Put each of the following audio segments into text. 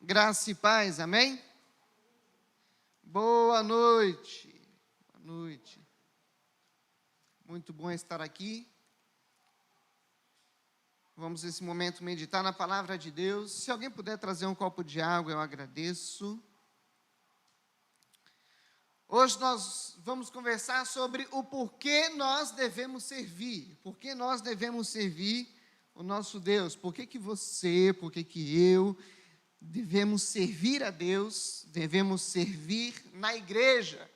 Graça e paz, amém? Boa noite. Boa noite. Muito bom estar aqui. Vamos nesse momento meditar na palavra de Deus. Se alguém puder trazer um copo de água, eu agradeço. Hoje nós vamos conversar sobre o porquê nós devemos servir. Por que nós devemos servir o nosso Deus? Por que você, por que eu devemos servir a Deus, devemos servir na igreja?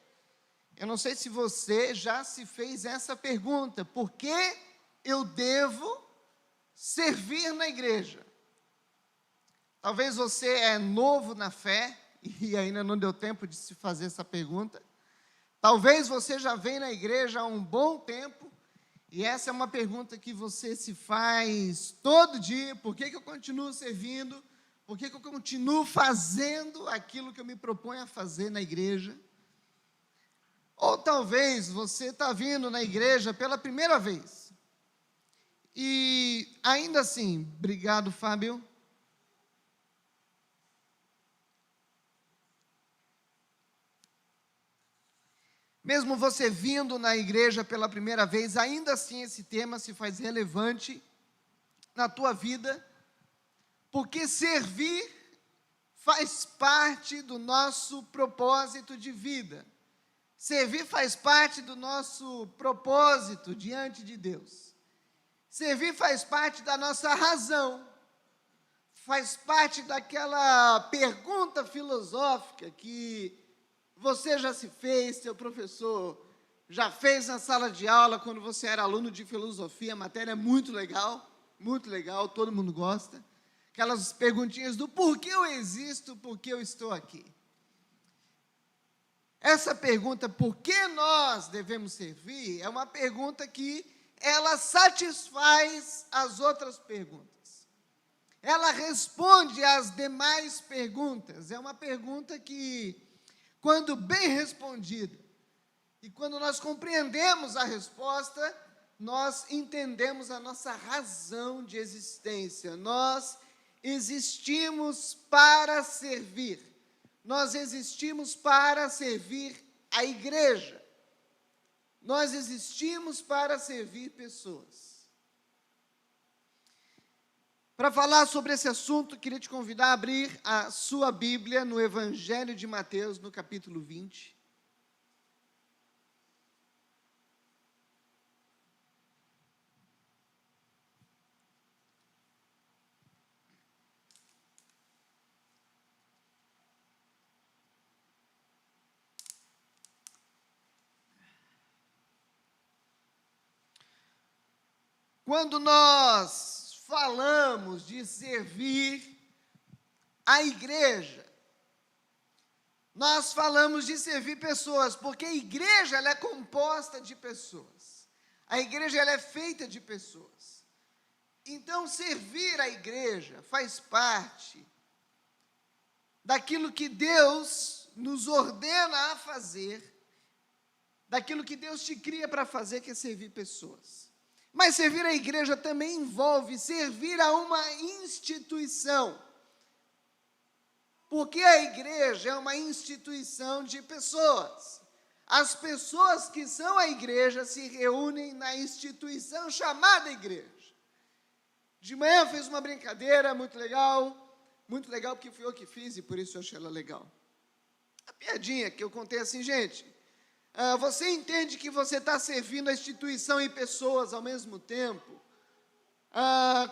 Eu não sei se você já se fez essa pergunta: por que eu devo servir na igreja? Talvez você é novo na fé e ainda não deu tempo de se fazer essa pergunta. Talvez você já vem na igreja há um bom tempo e essa é uma pergunta que você se faz todo dia: por que eu continuo servindo? Por que eu continuo fazendo aquilo que eu me proponho a fazer na igreja? Ou talvez você está vindo na igreja pela primeira vez. E ainda assim, obrigado, Fábio. Mesmo você vindo na igreja pela primeira vez, ainda assim esse tema se faz relevante na tua vida, porque servir faz parte do nosso propósito de vida. Servir faz parte do nosso propósito diante de Deus. Servir faz parte da nossa razão. Faz parte daquela pergunta filosófica que você já se fez, seu professor já fez na sala de aula quando você era aluno de filosofia. A matéria é muito legal, todo mundo gosta. Aquelas perguntinhas do porquê eu existo, porquê eu estou aqui. Essa pergunta, por que nós devemos servir, é uma pergunta que ela satisfaz as outras perguntas. Ela responde às demais perguntas. É uma pergunta que, quando bem respondida, e quando nós compreendemos a resposta, nós entendemos a nossa razão de existência. Nós existimos para servir. Nós existimos para servir a igreja. Nós existimos para servir pessoas. Para falar sobre esse assunto, queria te convidar a abrir a sua Bíblia no Evangelho de Mateus, no capítulo 20. Quando nós falamos de servir a igreja, nós falamos de servir pessoas, porque a igreja ela é composta de pessoas. A igreja ela é feita de pessoas. Então, servir a igreja faz parte daquilo que Deus nos ordena a fazer, daquilo que Deus te cria para fazer, que é servir pessoas. Mas servir a igreja também envolve servir a uma instituição. Porque a igreja é uma instituição de pessoas. As pessoas que são a igreja se reúnem na instituição chamada igreja. De manhã eu fiz uma brincadeira muito legal porque fui eu que fiz e por isso eu achei ela legal. A piadinha que eu contei assim: gente, você entende que você está servindo a instituição e pessoas ao mesmo tempo?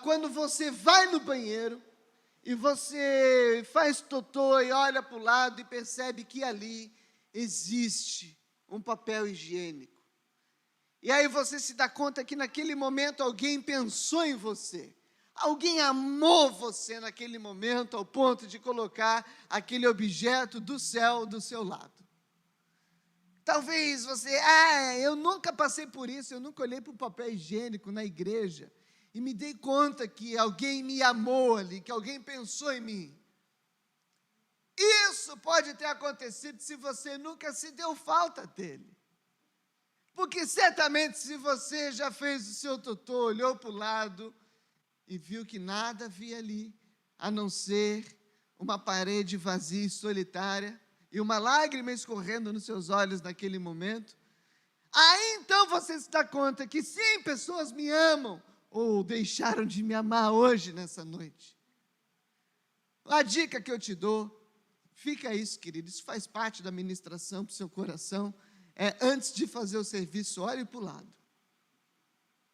Quando você vai no banheiro e você faz totô e olha para o lado e percebe que ali existe um papel higiênico. E aí você se dá conta que naquele momento alguém pensou em você. Alguém amou você naquele momento ao ponto de colocar aquele objeto do céu do seu lado. Talvez você, eu nunca passei por isso, eu nunca olhei para o papel higiênico na igreja e me dei conta que alguém me amou ali, que alguém pensou em mim. Isso pode ter acontecido se você nunca se deu falta dele. Porque certamente se você já fez o seu totô, olhou para o lado e viu que nada havia ali, a não ser uma parede vazia e solitária, e uma lágrima escorrendo nos seus olhos naquele momento, aí então você se dá conta que sim, pessoas me amam, ou deixaram de me amar hoje, nessa noite. A dica que eu te dou, fica isso, querido, isso faz parte da ministração para o seu coração, antes de fazer o serviço, olhe para o lado.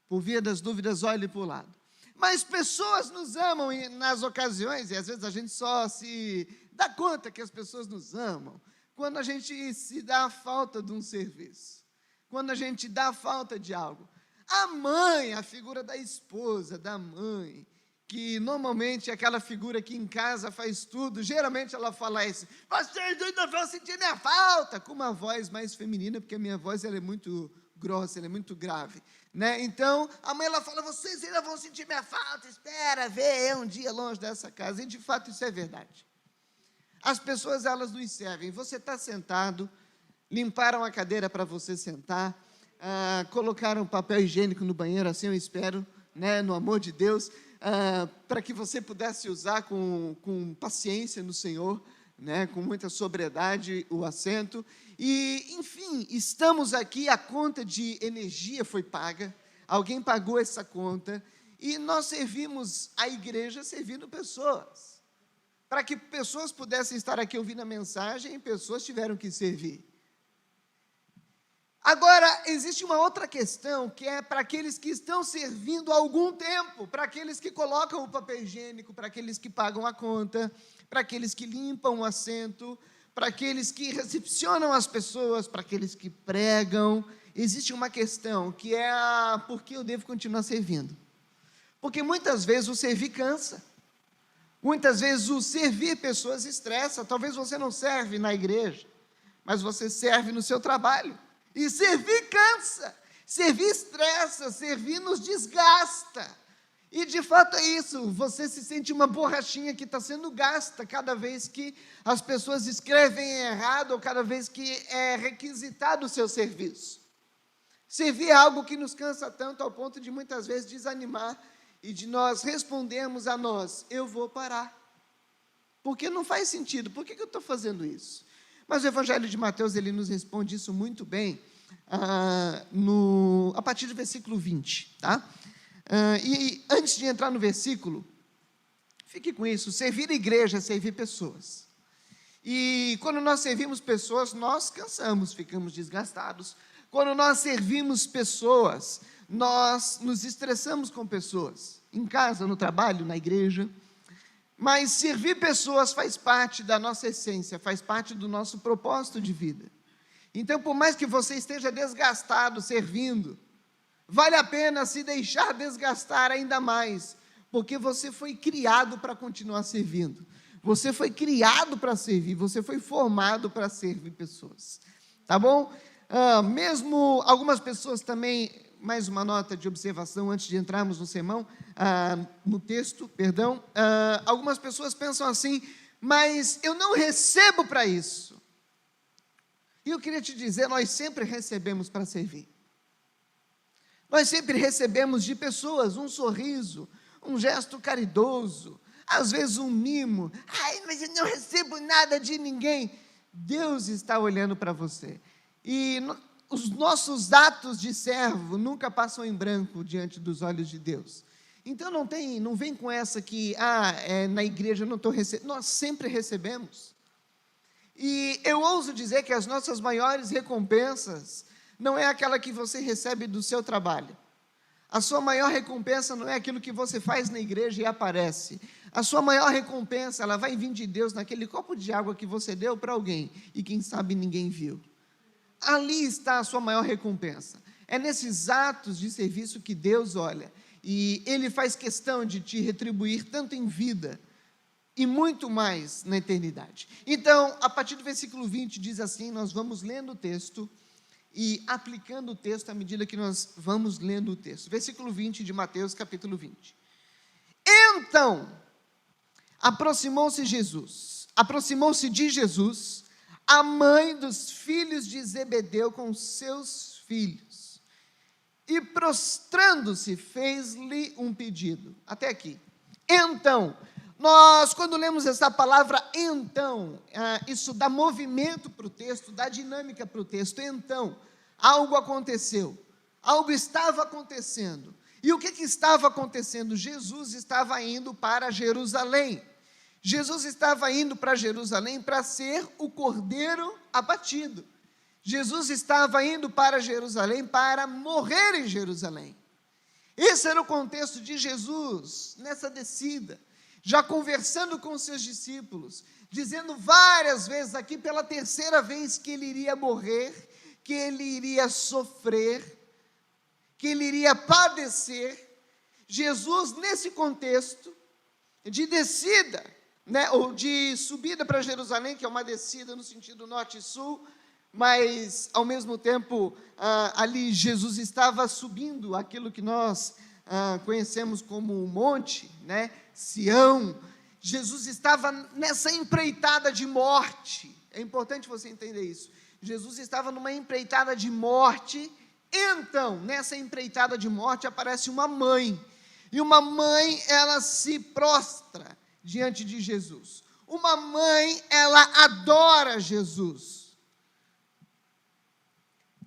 Por via das dúvidas, olhe para o lado. Mas pessoas nos amam nas ocasiões, e às vezes a gente só se dá conta que as pessoas nos amam, quando a gente se dá a falta de um serviço, quando a gente dá a falta de algo. A mãe, a figura da esposa, da mãe, que normalmente é aquela figura que em casa faz tudo, geralmente ela fala isso: vocês não vão sentir minha falta, com uma voz mais feminina, porque a minha voz ela é muito grossa, ela é muito grave, né? Então, a mãe ela fala: vocês ainda vão sentir minha falta, espera ver um dia longe dessa casa, e de fato isso é verdade. As pessoas elas nos servem, você está sentado, limparam a cadeira para você sentar, colocaram papel higiênico no banheiro, assim eu espero, né, no amor de Deus, para que você pudesse usar com paciência no Senhor, né, com muita sobriedade o assento, e enfim, estamos aqui, a conta de energia foi paga, alguém pagou essa conta, e nós servimos a igreja servindo pessoas, para que pessoas pudessem estar aqui ouvindo a mensagem, pessoas tiveram que servir. Agora, existe uma outra questão, que é para aqueles que estão servindo há algum tempo, para aqueles que colocam o papel higiênico, para aqueles que pagam a conta, para aqueles que limpam o assento, para aqueles que recepcionam as pessoas, para aqueles que pregam. Existe uma questão, que é por que eu devo continuar servindo? Porque muitas vezes o servir cansa, muitas vezes o servir pessoas estressa. Talvez você não serve na igreja, mas você serve no seu trabalho. E servir cansa, servir estressa, servir nos desgasta. E de fato é isso, você se sente uma borrachinha que está sendo gasta cada vez que as pessoas escrevem errado ou cada vez que é requisitado o seu serviço. Servir é algo que nos cansa tanto ao ponto de muitas vezes desanimar e de nós respondermos a nós: eu vou parar, porque não faz sentido, por que eu estou fazendo isso? Mas o Evangelho de Mateus, ele nos responde isso muito bem, a partir do versículo 20, tá? E antes de entrar no versículo, fique com isso: servir a igreja é servir pessoas. E quando nós servimos pessoas, nós cansamos, ficamos desgastados. Quando nós servimos pessoas, nós nos estressamos com pessoas, em casa, no trabalho, na igreja. Mas servir pessoas faz parte da nossa essência, faz parte do nosso propósito de vida. Então, por mais que você esteja desgastado servindo, vale a pena se deixar desgastar ainda mais, porque você foi criado para continuar servindo. Você foi criado para servir, você foi formado para servir pessoas. Tá bom? Mesmo algumas pessoas também, mais uma nota de observação antes de entrarmos no sermão, no texto, perdão. Algumas pessoas pensam assim: mas eu não recebo para isso. E eu queria te dizer, nós sempre recebemos para servir. Nós sempre recebemos de pessoas um sorriso, um gesto caridoso, às vezes um mimo. Ai, mas eu não recebo nada de ninguém. Deus está olhando para você. E os nossos atos de servo nunca passam em branco diante dos olhos de Deus. Então não vem com essa que, na igreja eu não estou recebendo. Nós sempre recebemos. E eu ouso dizer que as nossas maiores recompensas não é aquela que você recebe do seu trabalho. A sua maior recompensa não é aquilo que você faz na igreja e aparece. A sua maior recompensa, ela vai vir de Deus naquele copo de água que você deu para alguém e quem sabe ninguém viu. Ali está a sua maior recompensa. É nesses atos de serviço que Deus olha, e Ele faz questão de te retribuir tanto em vida e muito mais na eternidade. Então, a partir do versículo 20 diz assim, nós vamos lendo o texto e aplicando o texto à medida que nós vamos lendo o texto. Versículo 20 de Mateus, capítulo 20. Então, aproximou-se de Jesus, a mãe dos filhos de Zebedeu com seus filhos, e prostrando-se, fez-lhe um pedido. Até aqui. Então, Nós, quando lemos essa palavra então, isso dá movimento para o texto, dá dinâmica para o texto. Então, algo aconteceu, algo estava acontecendo. E o que estava acontecendo? Jesus estava indo para Jerusalém. Jesus estava indo para Jerusalém para ser o cordeiro abatido. Jesus estava indo para Jerusalém para morrer em Jerusalém. Esse era o contexto de Jesus nessa descida, já conversando com os seus discípulos, dizendo várias vezes aqui, pela terceira vez, que ele iria morrer, que ele iria sofrer, que ele iria padecer. Jesus, nesse contexto de descida, ou de subida para Jerusalém, que é uma descida no sentido norte e sul, mas, ao mesmo tempo, ali Jesus estava subindo aquilo que nós conhecemos como o monte, Sião. Jesus estava nessa empreitada de morte. É importante você entender isso. Jesus estava numa empreitada de morte. Então, nessa empreitada de morte, aparece uma mãe. E uma mãe, ela se prostra diante de Jesus. Uma mãe, ela adora Jesus.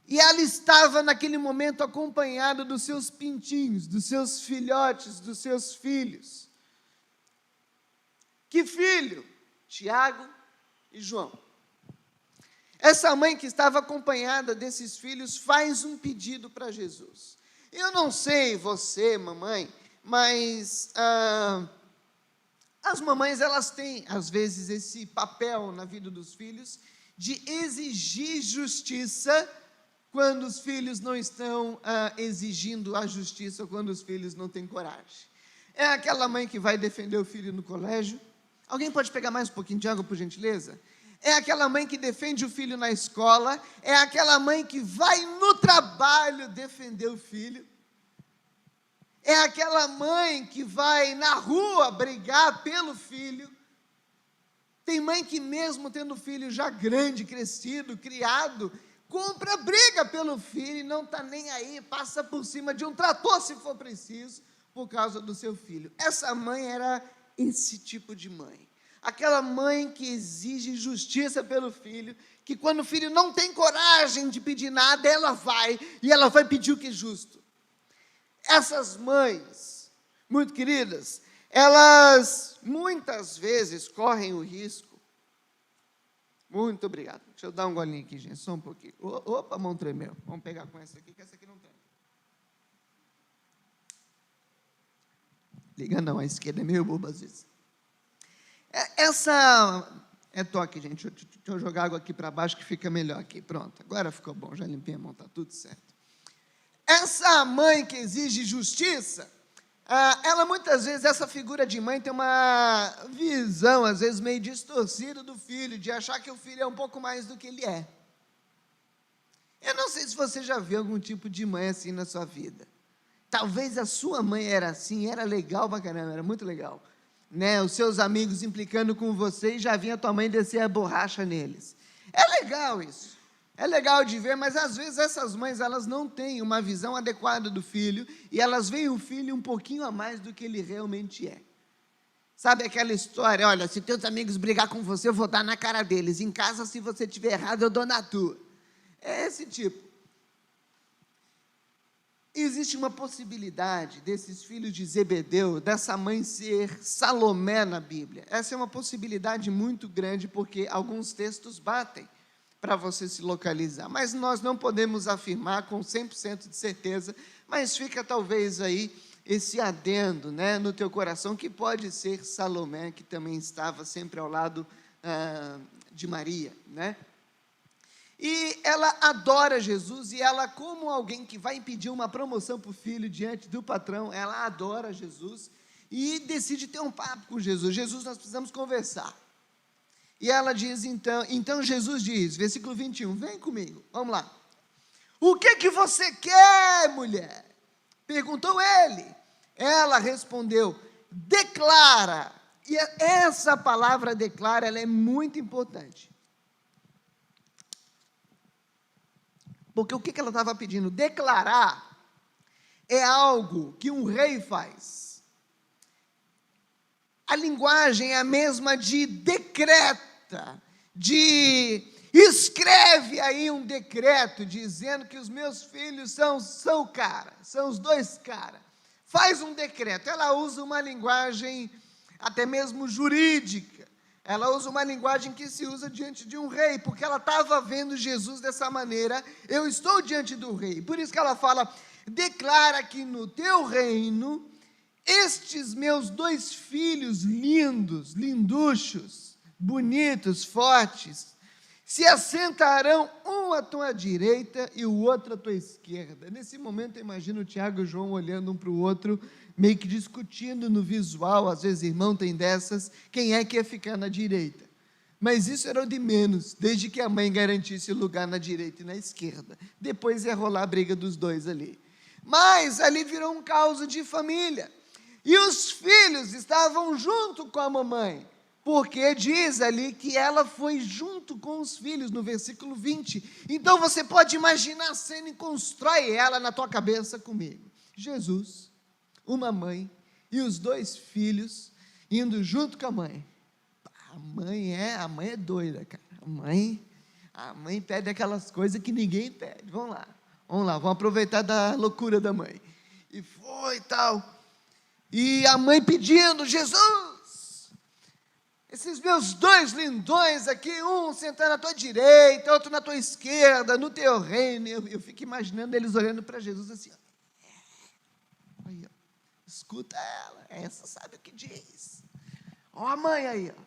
E ela estava naquele momento acompanhada dos seus pintinhos, dos seus filhotes, dos seus filhos. Que filho? Tiago e João. Essa mãe que estava acompanhada desses filhos faz um pedido para Jesus. Eu não sei você, mamãe, mas as mamães, elas têm, às vezes, esse papel na vida dos filhos de exigir justiça quando os filhos não estão exigindo a justiça, ou quando os filhos não têm coragem. É aquela mãe que vai defender o filho no colégio. Alguém pode pegar mais um pouquinho de água, por gentileza? É aquela mãe que defende o filho na escola. É aquela mãe que vai no trabalho defender o filho. É aquela mãe que vai na rua brigar pelo filho. Tem mãe que, mesmo tendo filho já grande, crescido, criado, compra briga pelo filho e não está nem aí, passa por cima de um trator se for preciso, por causa do seu filho. Essa mãe era esse tipo de mãe. Aquela mãe que exige justiça pelo filho, que quando o filho não tem coragem de pedir nada, ela vai pedir o que é justo. Essas mães, muito queridas, elas muitas vezes correm o risco. Muito obrigado. Deixa eu dar um golinho aqui, gente, só um pouquinho. Opa, mão tremeu. Vamos pegar com essa aqui, que essa aqui não tem. Liga não, a esquerda é meio boba às vezes. É toque, gente. Deixa eu jogar água aqui para baixo que fica melhor aqui. Pronto, agora ficou bom, já limpei a mão, está tudo certo. Essa mãe que exige justiça, ela muitas vezes, essa figura de mãe tem uma visão, às vezes meio distorcida do filho, de achar que o filho é um pouco mais do que ele é. Eu não sei se você já viu algum tipo de mãe assim na sua vida. Talvez a sua mãe era assim, era legal pra caramba, era muito legal. Os seus amigos implicando com você e já vinha a tua mãe descer a borracha neles. É legal isso. É legal de ver, mas às vezes essas mães, elas não têm uma visão adequada do filho e elas veem o filho um pouquinho a mais do que ele realmente é. Sabe aquela história, olha, se teus amigos brigar com você, eu vou dar na cara deles. Em casa, se você estiver errado, eu dou na tua. É esse tipo. Existe uma possibilidade desses filhos de Zebedeu, dessa mãe ser Salomé na Bíblia. Essa é uma possibilidade muito grande, porque alguns textos batem para você se localizar. Mas nós não podemos afirmar com 100% de certeza, mas fica talvez aí esse adendo, no teu coração, que pode ser Salomé, que também estava sempre ao lado de Maria, E ela adora Jesus, e ela, como alguém que vai pedir uma promoção para o filho diante do patrão, ela adora Jesus e decide ter um papo com Jesus. Jesus, nós precisamos conversar. E ela diz, então Jesus diz, versículo 21, vem comigo, vamos lá. O que você quer, mulher? Perguntou ele. Ela respondeu, declara. E essa palavra declara, ela é muito importante. Porque o que ela estava pedindo? Declarar é algo que um rei faz. A linguagem é a mesma de decreta, de escreve aí um decreto dizendo que os meus filhos são os dois caras. Faz um decreto. Ela usa uma linguagem até mesmo jurídica. Ela usa uma linguagem que se usa diante de um rei, porque ela estava vendo Jesus dessa maneira. Eu estou diante do rei. Por isso que ela fala: declara que no teu reino, estes meus dois filhos lindos, linduchos, bonitos, fortes, se assentarão um à tua direita e o outro à tua esquerda. Nesse momento, eu imagino o Tiago e o João olhando um para o outro, meio que discutindo no visual. Às vezes, irmão tem dessas, quem é que ia ficar na direita? Mas isso era o de menos, desde que a mãe garantisse o lugar na direita e na esquerda. Depois ia rolar a briga dos dois ali. Mas ali virou um caos de família. E os filhos estavam junto com a mamãe, porque diz ali que ela foi junto com os filhos, no versículo 20. Então você pode imaginar a cena e constrói ela na tua cabeça comigo. Jesus, uma mãe e os dois filhos indo junto com a mãe. A mãe é doida, cara. A mãe pede aquelas coisas que ninguém pede. Vamos lá, vamos aproveitar da loucura da mãe. E foi tal. E a mãe pedindo: Jesus, esses meus dois lindões aqui, um sentado na tua direita, outro na tua esquerda, no teu reino. Eu fico imaginando eles olhando para Jesus assim, ó. Aí, ó, escuta ela, essa sabe o que diz. Ó a mãe aí, ó.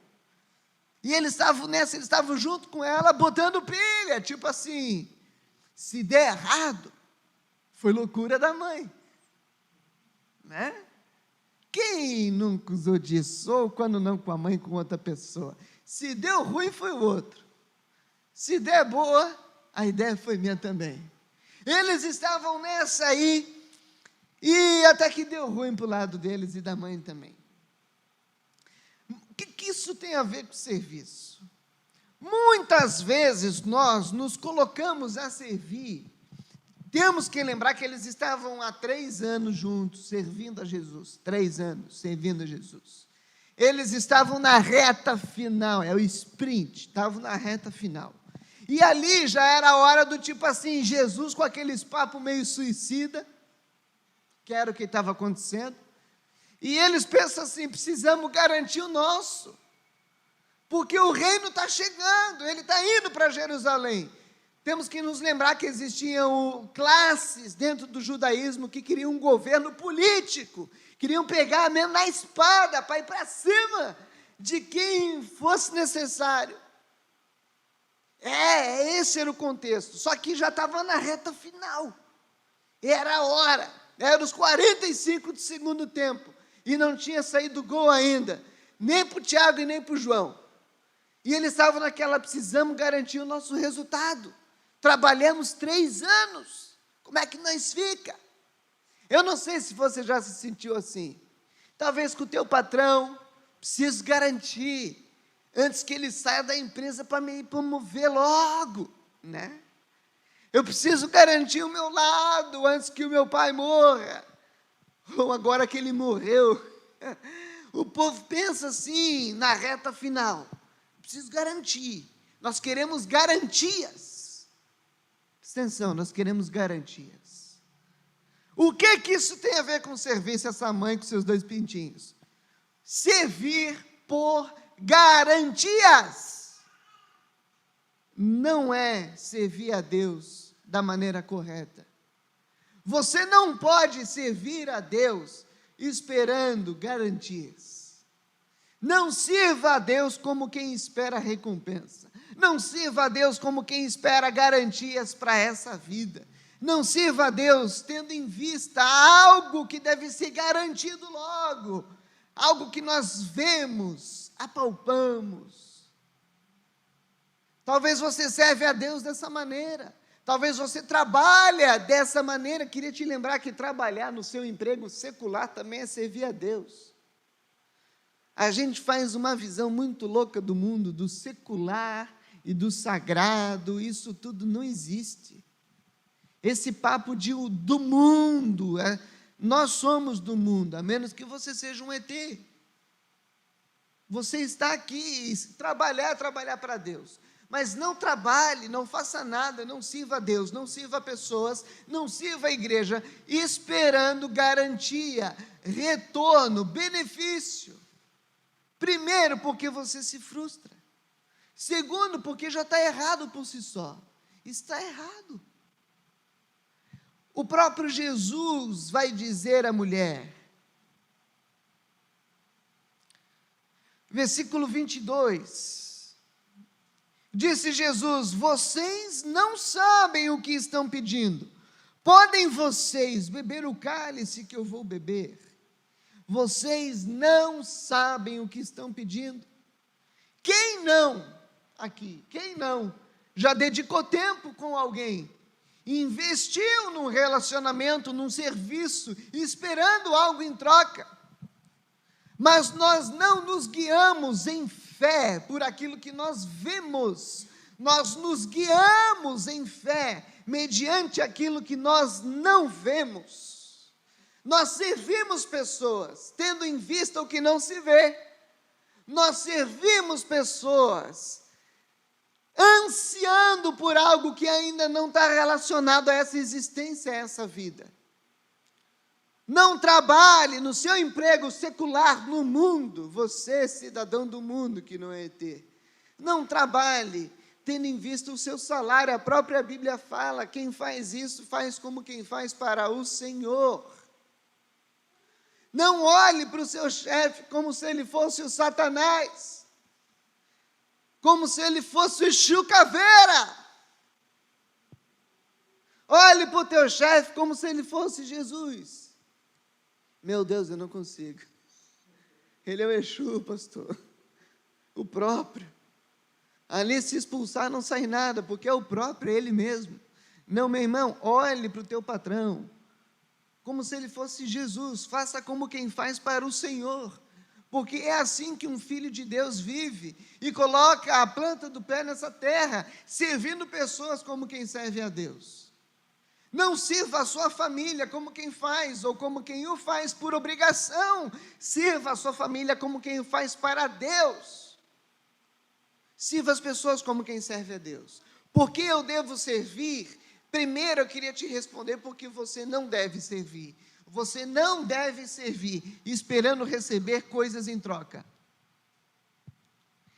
E eles estavam junto com ela, botando pilha, tipo assim, se der errado, foi loucura da mãe, né? Quem nunca usou disso, ou quando não com a mãe, com outra pessoa? Se deu ruim, foi o outro. Se der boa, a ideia foi minha também. Eles estavam nessa aí, e até que deu ruim para o lado deles e da mãe também. O que isso tem a ver com serviço? Muitas vezes nós nos colocamos a servir. Temos que lembrar que eles estavam há 3 anos juntos, servindo a Jesus. 3 anos, servindo a Jesus. Eles estavam na reta final, é o sprint, estavam na reta final. E ali já era a hora do tipo assim, Jesus com aqueles papos meio suicida, que era o que estava acontecendo. E eles pensam assim: precisamos garantir o nosso, porque o reino está chegando, ele está indo para Jerusalém. Temos que nos lembrar que existiam classes dentro do judaísmo que queriam um governo político, queriam pegar mesmo na espada para ir para cima de quem fosse necessário. Esse era o contexto, só que já estava na reta final, era a hora, era os 45 do segundo tempo, e não tinha saído gol ainda, nem para o Tiago e nem para o João, e eles estavam naquela: precisamos garantir o nosso resultado. Trabalhamos 3 anos, como é que nós fica? Eu não sei se você já se sentiu assim. Talvez com o teu patrão, preciso garantir, antes que ele saia da empresa para me promover logo, né? Eu preciso garantir o meu lado, antes que o meu pai morra, ou agora que ele morreu. O povo pensa assim, na reta final: preciso garantir, nós queremos garantias. Atenção, nós queremos garantias. O que isso tem a ver com serviço, essa mãe com seus 2 pintinhos? Servir por garantias. Não é servir a Deus da maneira correta. Você não pode servir a Deus esperando garantias. Não sirva a Deus como quem espera recompensa. Não sirva a Deus como quem espera garantias para essa vida. Não sirva a Deus tendo em vista algo que deve ser garantido logo, algo que nós vemos, apalpamos. Talvez você serve a Deus dessa maneira, talvez você trabalha dessa maneira. Queria te lembrar que trabalhar no seu emprego secular também é servir a Deus. A gente faz uma visão muito louca do mundo, do secular e do sagrado. Isso tudo não existe. Esse papo do mundo, nós somos do mundo, a menos que você seja um ET. Você está aqui, trabalhar para Deus. Mas não trabalhe, não faça nada, não sirva a Deus, não sirva pessoas, não sirva a igreja, esperando garantia, retorno, benefício. Primeiro, porque você se frustra. Segundo, porque já está errado por si só. Está errado. O próprio Jesus vai dizer à mulher, versículo 22, disse Jesus: vocês não sabem o que estão pedindo. Podem vocês beber o cálice que eu vou beber? Vocês não sabem o que estão pedindo. Quem não, aqui, quem não, já dedicou tempo com alguém, investiu num relacionamento, num serviço, esperando algo em troca, mas nós não nos guiamos em fé por aquilo que nós vemos, nós nos guiamos em fé mediante aquilo que nós não vemos. Nós servimos pessoas tendo em vista o que não se vê. Nós servimos pessoas ansiando por algo que ainda não está relacionado a essa existência, a essa vida. Não trabalhe no seu emprego secular no mundo, você, cidadão do mundo que não é ET. Não trabalhe tendo em vista o seu salário. A própria Bíblia fala, quem faz isso faz como quem faz para o Senhor. Não olhe para o seu chefe como se ele fosse o Satanás, como se ele fosse o Exu Caveira. Olhe para o teu chefe como se ele fosse Jesus. Meu Deus, eu não consigo. Ele é o Exu, pastor. O próprio. Ali se expulsar não sai nada, porque é o próprio, é ele mesmo. Não, meu irmão, olhe para o teu patrão como se ele fosse Jesus, faça como quem faz para o Senhor, porque é assim que um filho de Deus vive, e coloca a planta do pé nessa terra, servindo pessoas como quem serve a Deus. Não sirva a sua família como quem faz, ou como quem o faz por obrigação, sirva a sua família como quem o faz para Deus. Sirva as pessoas como quem serve a Deus. Por que eu devo servir? Primeiro eu queria te responder porque você não deve servir. Você não deve servir esperando receber coisas em troca.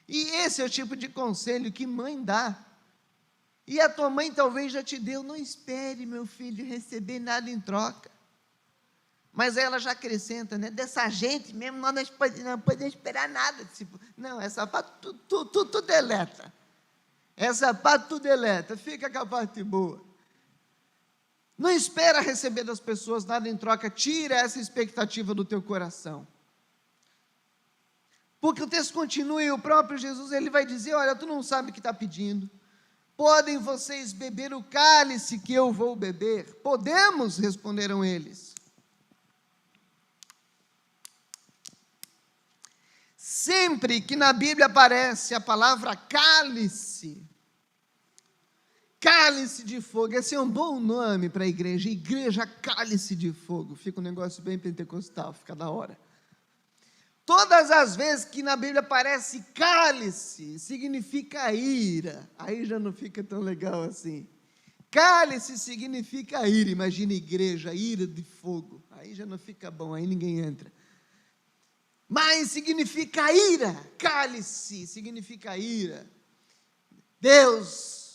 E esse é o tipo de conselho que mãe dá. E a tua mãe talvez já te deu, não espere, meu filho, receber nada em troca. Mas ela já acrescenta, né? Dessa gente mesmo, nós não podemos esperar nada. Tipo, não, essa parte tu deleta. Essa parte tu deleta, fica com a parte boa. Não espera receber das pessoas nada em troca, tira essa expectativa do teu coração. Porque o texto continua e o próprio Jesus, ele vai dizer, olha, tu não sabe o que está pedindo. Podem vocês beber o cálice que eu vou beber? Podemos, responderam eles. Sempre que na Bíblia aparece a palavra cálice, cálice de fogo, esse é um bom nome para a igreja, igreja cálice de fogo, fica um negócio bem pentecostal, fica da hora. Todas as vezes que na Bíblia aparece cálice, significa ira, aí já não fica tão legal assim. Cálice significa ira, imagina igreja, ira de fogo, aí já não fica bom, aí ninguém entra. Mas significa ira, cálice significa ira. Deus,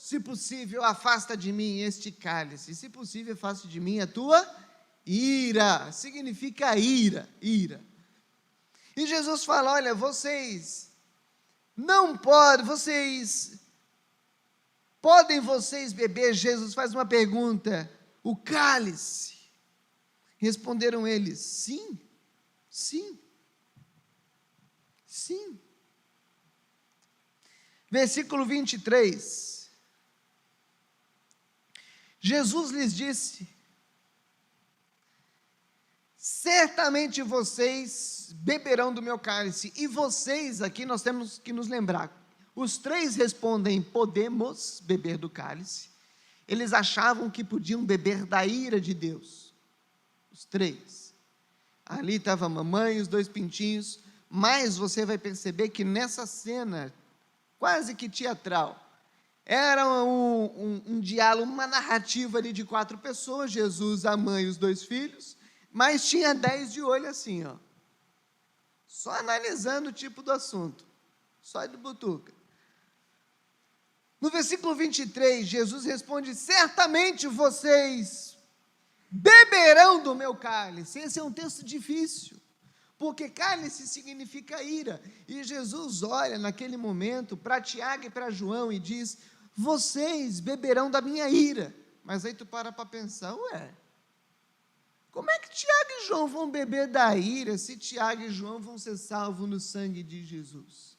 se possível, afasta de mim este cálice. Se possível, afasta de mim a tua ira. Significa ira, ira. E Jesus fala, olha, vocês podem vocês beber? Jesus faz uma pergunta, o cálice. Responderam eles, sim, sim, sim. Versículo 23. Jesus lhes disse, certamente vocês beberão do meu cálice, e vocês, aqui nós temos que nos lembrar, os três respondem, podemos beber do cálice, eles achavam que podiam beber da ira de Deus, os três, ali estava a mamãe e os dois pintinhos, mas você vai perceber que nessa cena, quase que teatral, era um diálogo, uma narrativa ali de 4 pessoas, Jesus, a mãe e os 2 filhos, mas tinha 10 de olho assim, ó, só analisando o tipo do assunto, só de butuca. No versículo 23, Jesus responde: certamente vocês beberão do meu cálice. Esse é um texto difícil, porque cálice significa ira, e Jesus olha naquele momento para Tiago e para João e diz: vocês beberão da minha ira. Mas aí tu para pensar, como é que Tiago e João vão beber da ira, se Tiago e João vão ser salvos no sangue de Jesus?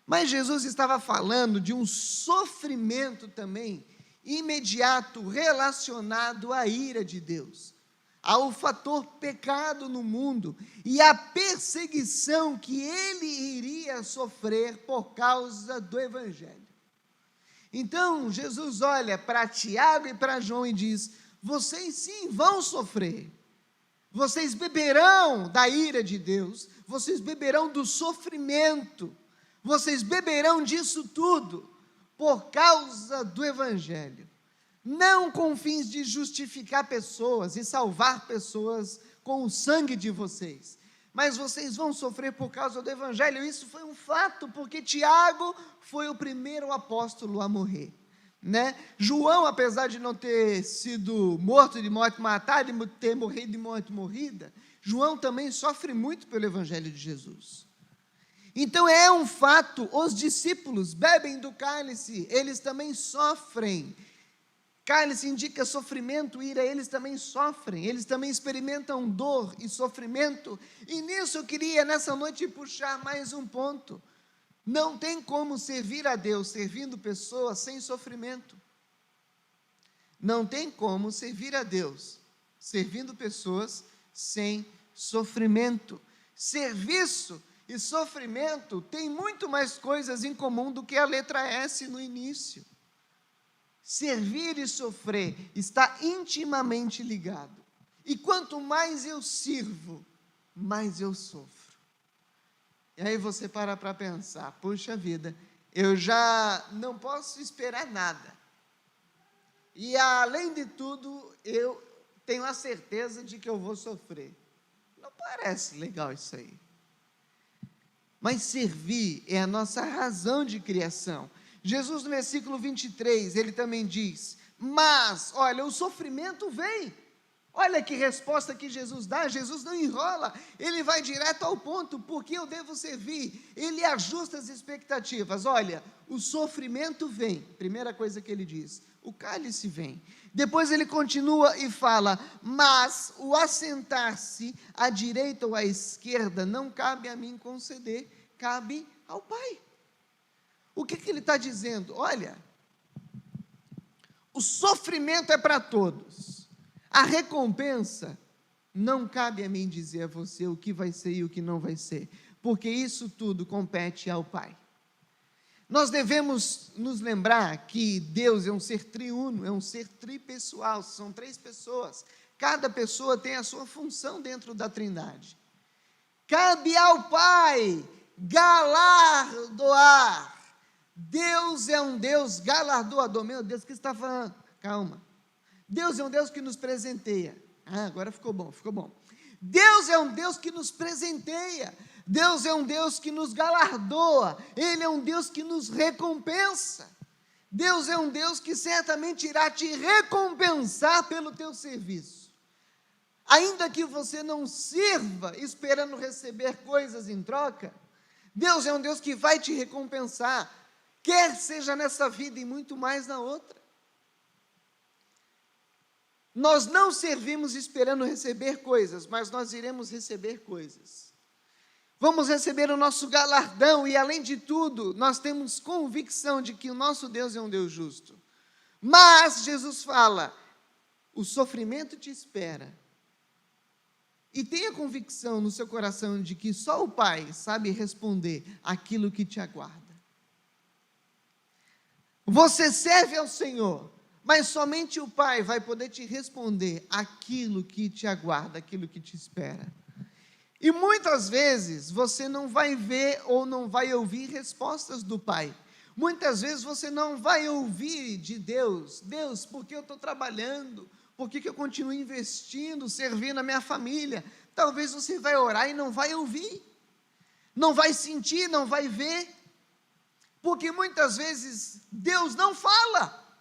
Mas Jesus estava falando de um sofrimento também, imediato, relacionado à ira de Deus, ao fator pecado no mundo, e à perseguição que ele iria sofrer por causa do Evangelho. Então, Jesus olha para Tiago e para João e diz: vocês sim vão sofrer, vocês beberão da ira de Deus, vocês beberão do sofrimento, vocês beberão disso tudo, por causa do Evangelho, não com fins de justificar pessoas e salvar pessoas com o sangue de vocês, mas vocês vão sofrer por causa do Evangelho. Isso foi um fato, porque Tiago foi o primeiro apóstolo a morrer, né? João, apesar de não ter sido morto de morte matada, de ter morrido de morte morrida, João também sofre muito pelo Evangelho de Jesus. Então é um fato, os discípulos bebem do cálice, eles também sofrem. Cálice indica sofrimento, ira, eles também sofrem, eles também experimentam dor e sofrimento, e nisso eu queria nessa noite puxar mais um ponto. Não tem como servir a Deus servindo pessoas sem sofrimento. Não tem como servir a Deus servindo pessoas sem sofrimento. Serviço e sofrimento têm muito mais coisas em comum do que a letra S no início. Servir e sofrer está intimamente ligado. E quanto mais eu sirvo, mais eu sofro. E aí você para pensar: puxa vida, eu já não posso esperar nada. E além de tudo, eu tenho a certeza de que eu vou sofrer. Não parece legal isso aí. Mas servir é a nossa razão de criação. Jesus, no versículo 23, ele também diz: mas, olha, o sofrimento vem. Olha que resposta que Jesus dá. Jesus não enrola, ele vai direto ao ponto. Por que eu devo servir? Ele ajusta as expectativas. Olha, o sofrimento vem, primeira coisa que ele diz, o cálice vem. Depois ele continua e fala: mas o assentar-se à direita ou à esquerda não cabe a mim conceder, cabe ao Pai. O que ele está dizendo? Olha, o sofrimento é para todos, a recompensa não cabe a mim dizer a você o que vai ser e o que não vai ser, porque isso tudo compete ao Pai. Nós devemos nos lembrar que Deus é um ser triuno, é um ser tripessoal, são 3 pessoas, cada pessoa tem a sua função dentro da Trindade. Cabe ao Pai galardoar. Deus é um Deus galardoador. Meu Deus, o que você está falando? Calma. Deus é um Deus que nos presenteia. Agora ficou bom, ficou bom. Deus é um Deus que nos presenteia. Deus é um Deus que nos galardoa. Ele é um Deus que nos recompensa. Deus é um Deus que certamente irá te recompensar pelo teu serviço. Ainda que você não sirva esperando receber coisas em troca, Deus é um Deus que vai te recompensar, quer seja nessa vida e muito mais na outra. Nós não servimos esperando receber coisas, mas nós iremos receber coisas. Vamos receber o nosso galardão e, além de tudo, nós temos convicção de que o nosso Deus é um Deus justo. Mas Jesus fala: o sofrimento te espera. E tenha convicção no seu coração de que só o Pai sabe responder aquilo que te aguarda. Você serve ao Senhor, mas somente o Pai vai poder te responder aquilo que te aguarda, aquilo que te espera. E muitas vezes você não vai ver ou não vai ouvir respostas do Pai. Muitas vezes você não vai ouvir de Deus: Deus, por que eu estou trabalhando? Por que eu continuo investindo, servindo a minha família? Talvez você vai orar e não vai ouvir, não vai sentir, não vai ver, porque muitas vezes Deus não fala,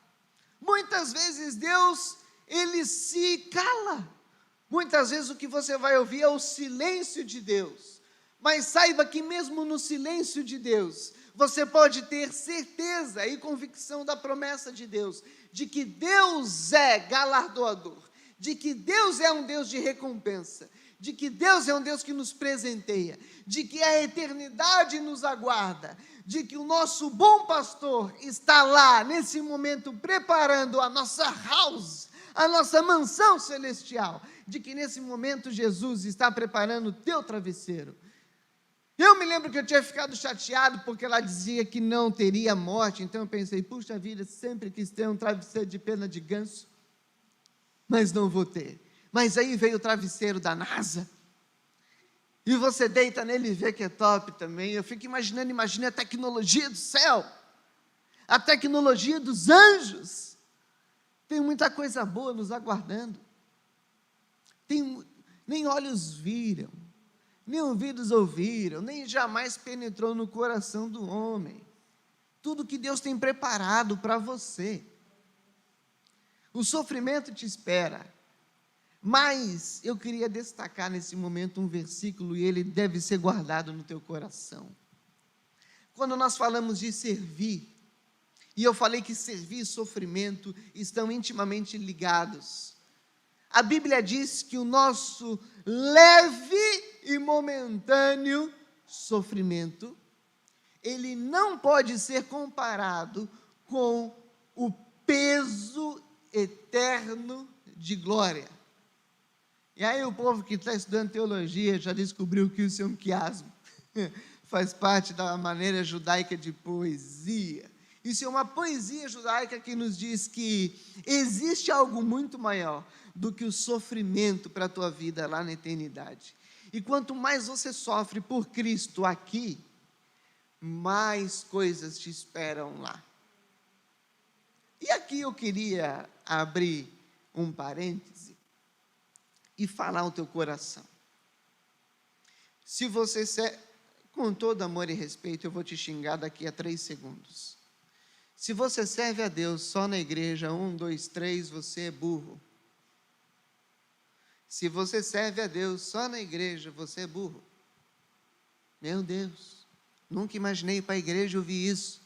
muitas vezes Deus, Ele se cala, muitas vezes o que você vai ouvir é o silêncio de Deus, mas saiba que mesmo no silêncio de Deus, você pode ter certeza e convicção da promessa de Deus, de que Deus é galardoador, de que Deus é um Deus de recompensa, de que Deus é um Deus que nos presenteia, de que a eternidade nos aguarda, de que o nosso bom pastor está lá, nesse momento, preparando a nossa house, a nossa mansão celestial, de que nesse momento Jesus está preparando o teu travesseiro. Eu me lembro que eu tinha ficado chateado porque ela dizia que não teria morte, então eu pensei, puxa vida, sempre quis ter um travesseiro de pena de ganso, mas não vou ter. Mas aí veio o travesseiro da NASA, e você deita nele e vê que é top também. Eu fico imaginando, imagina a tecnologia do céu, a tecnologia dos anjos, tem muita coisa boa nos aguardando, nem olhos viram, nem ouvidos ouviram, nem jamais penetrou no coração do homem, tudo que Deus tem preparado para você. O sofrimento te espera, mas eu queria destacar nesse momento um versículo, e ele deve ser guardado no teu coração. Quando nós falamos de servir, e eu falei que servir e sofrimento estão intimamente ligados, a Bíblia diz que o nosso leve e momentâneo sofrimento, ele não pode ser comparado com o peso eterno de glória. E aí o povo que está estudando teologia já descobriu que isso é um quiasmo, faz parte da maneira judaica de poesia. Isso é uma poesia judaica que nos diz que existe algo muito maior do que o sofrimento para a tua vida lá na eternidade. E quanto mais você sofre por Cristo aqui, mais coisas te esperam lá. E aqui eu queria abrir um parêntese e falar ao teu coração. Se você, com todo amor e respeito, eu vou te xingar daqui a 3 segundos. Se você serve a Deus só na igreja, 1, 2, 3, você é burro. Se você serve a Deus só na igreja, você é burro. Meu Deus, nunca imaginei ir para a igreja ouvir isso.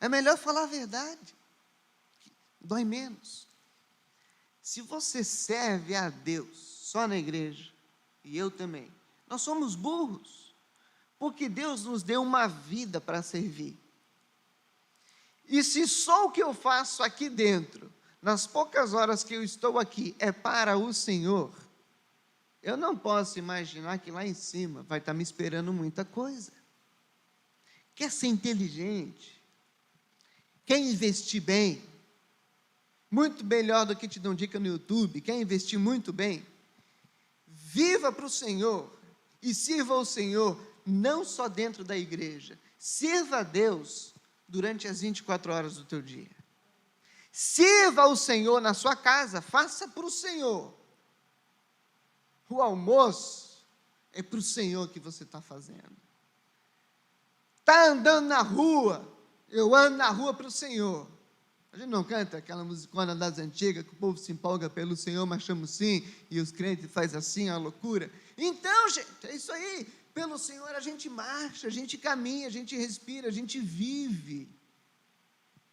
É melhor falar a verdade, dói menos. Se você serve a Deus só na igreja, e eu também, nós somos burros, porque Deus nos deu uma vida para servir. E se só o que eu faço aqui dentro, nas poucas horas que eu estou aqui, é para o Senhor, eu não posso imaginar que lá em cima vai estar me esperando muita coisa. Quer ser inteligente, quer investir bem, muito melhor do que te dão dica no YouTube, quer investir muito bem, viva para o Senhor e sirva ao Senhor, não só dentro da igreja, sirva a Deus durante as 24 horas do teu dia. Sirva ao Senhor na sua casa, faça para o Senhor. O almoço é para o Senhor que você está fazendo. Está andando na rua, eu ando na rua para o Senhor. A gente não canta aquela musicona das antigas, que o povo se empolga pelo Senhor, mas chama sim, e os crentes fazem assim, a loucura. Então, gente, é isso aí. Pelo Senhor a gente marcha, a gente caminha, a gente respira, a gente vive.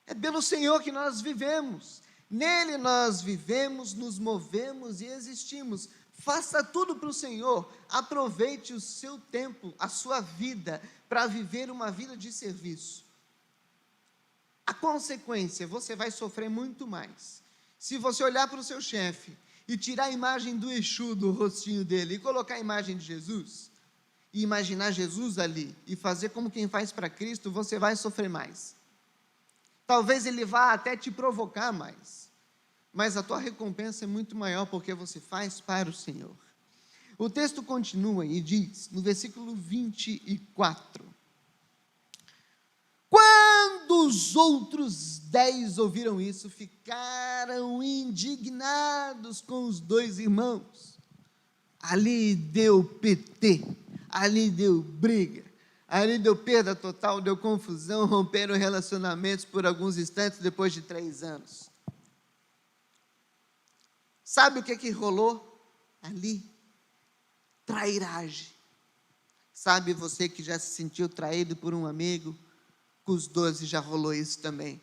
É pelo Senhor que nós vivemos. Nele nós vivemos, nos movemos e existimos. Faça tudo para o Senhor. Aproveite o seu tempo, a sua vida, para viver uma vida de serviço. A consequência, você vai sofrer muito mais. Se você olhar para o seu chefe e tirar a imagem do Exu do rostinho dele e colocar a imagem de Jesus, e imaginar Jesus ali, e fazer como quem faz para Cristo, você vai sofrer mais. Talvez ele vá até te provocar mais, mas a tua recompensa é muito maior, porque você faz para o Senhor. O texto continua e diz, no versículo 24: quando os outros 10 ouviram isso, ficaram indignados com os 2 irmãos. Ali deu PT, ali deu briga, ali deu perda total, deu confusão, romperam relacionamentos por alguns instantes depois de 3 anos. Sabe o que rolou ali? Trairagem. Sabe você que já se sentiu traído por um amigo? Com os 12 já rolou isso também.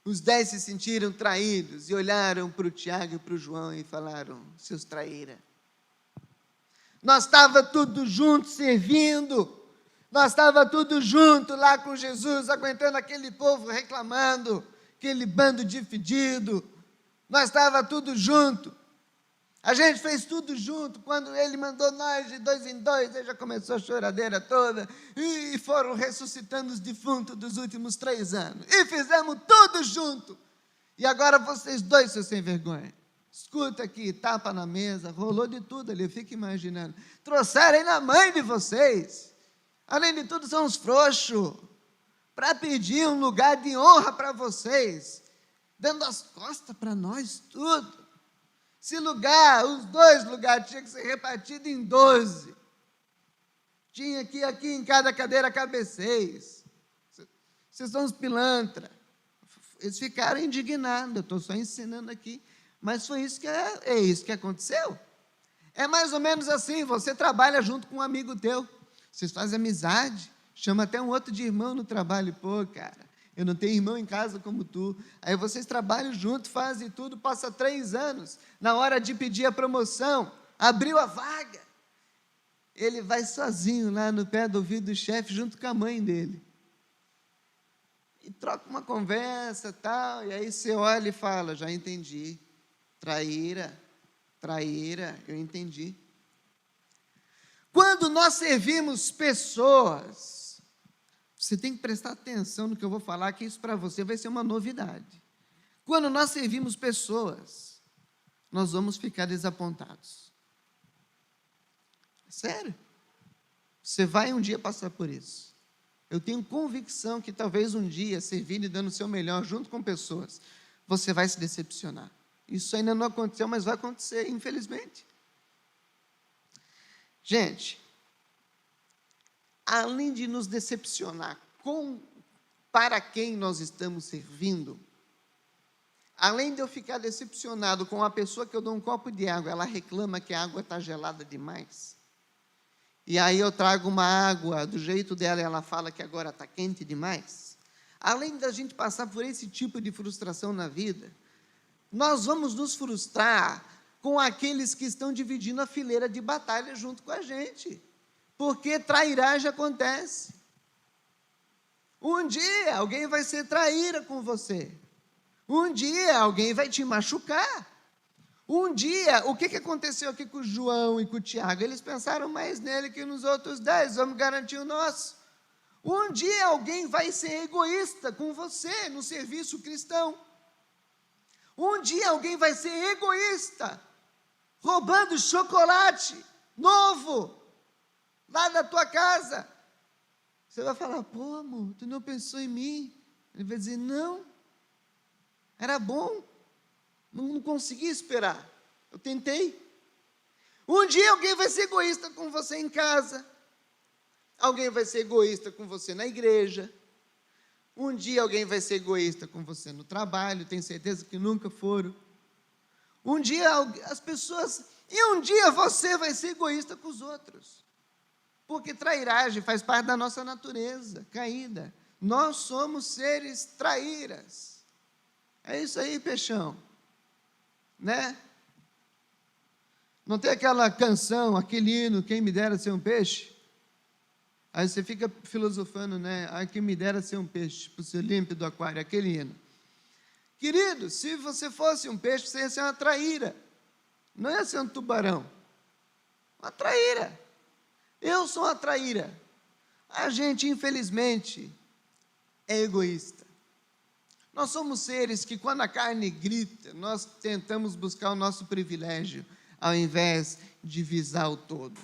Os 10 se sentiram traídos e olharam para o Tiago e para o João e falaram: seus traíra. Nós estava tudo junto servindo, nós estava tudo junto lá com Jesus, aguentando aquele povo reclamando, aquele bando de fedido, nós estava tudo junto, a gente fez tudo junto. Quando ele mandou nós de 2 em 2, ele já começou a choradeira toda, e foram ressuscitando os defuntos dos últimos 3 anos, e fizemos tudo junto, e agora vocês 2, seus sem vergonha, escuta aqui, tapa na mesa, rolou de tudo ali, eu fico imaginando, trouxeram aí na mãe de vocês, além de tudo são uns frouxos, para pedir um lugar de honra para vocês, dando as costas para nós tudo. Esse lugar, os 2 lugares tinham que ser repartidos em 12, tinha aqui em cada cadeira cabe 6, vocês são uns pilantras. Eles ficaram indignados, eu estou só ensinando aqui, mas foi isso isso que aconteceu. É mais ou menos assim, você trabalha junto com um amigo teu, vocês fazem amizade, chama até um outro de irmão no trabalho, pô, cara, eu não tenho irmão em casa como tu, aí vocês trabalham junto, fazem tudo, passa 3 anos, na hora de pedir a promoção, abriu a vaga, ele vai sozinho lá no pé do ouvido do chefe, junto com a mãe dele, e troca uma conversa, tal, e aí você olha e fala: já entendi, traíra, eu entendi. Quando nós servimos pessoas, você tem que prestar atenção no que eu vou falar, que isso para você vai ser uma novidade. Quando nós servimos pessoas, nós vamos ficar desapontados. Sério. Você vai um dia passar por isso. Eu tenho convicção que talvez um dia, servindo e dando o seu melhor junto com pessoas, você vai se decepcionar. Isso ainda não aconteceu, mas vai acontecer, infelizmente. Gente, além de nos decepcionar para quem nós estamos servindo, além de eu ficar decepcionado com a pessoa que eu dou um copo de água, ela reclama que a água está gelada demais, e aí eu trago uma água do jeito dela e ela fala que agora está quente demais, além da gente passar por esse tipo de frustração na vida, nós vamos nos frustrar com aqueles que estão dividindo a fileira de batalha junto com a gente, porque trairagem acontece. Um dia alguém vai ser traíra com você, um dia alguém vai te machucar, um dia, o que aconteceu aqui com o João e com o Tiago? Eles pensaram mais nele que nos outros 10, vamos garantir o nosso. Um dia alguém vai ser egoísta com você no serviço cristão, um dia alguém vai ser egoísta, roubando chocolate novo, lá da tua casa. Você vai falar: pô, amor, tu não pensou em mim? Ele vai dizer: não, era bom, não consegui esperar, eu tentei. Um dia alguém vai ser egoísta com você em casa, alguém vai ser egoísta com você na igreja, um dia alguém vai ser egoísta com você no trabalho, tenho certeza que nunca foram. Um dia as pessoas, e um dia você vai ser egoísta com os outros, porque trairagem faz parte da nossa natureza caída, nós somos seres traíras, é isso aí, peixão, né? Não tem aquela canção, aquele hino, quem me dera ser um peixe? Aí você fica filosofando, né? Ai, quem me dera ser um peixe, para o seu límpido aquário, aquele hino. Querido, se você fosse um peixe, você ia ser uma traíra, não ia ser um tubarão, uma traíra. Eu sou uma traíra. A gente, infelizmente, é egoísta. Nós somos seres que, quando a carne grita, nós tentamos buscar o nosso privilégio, ao invés de visar o todo.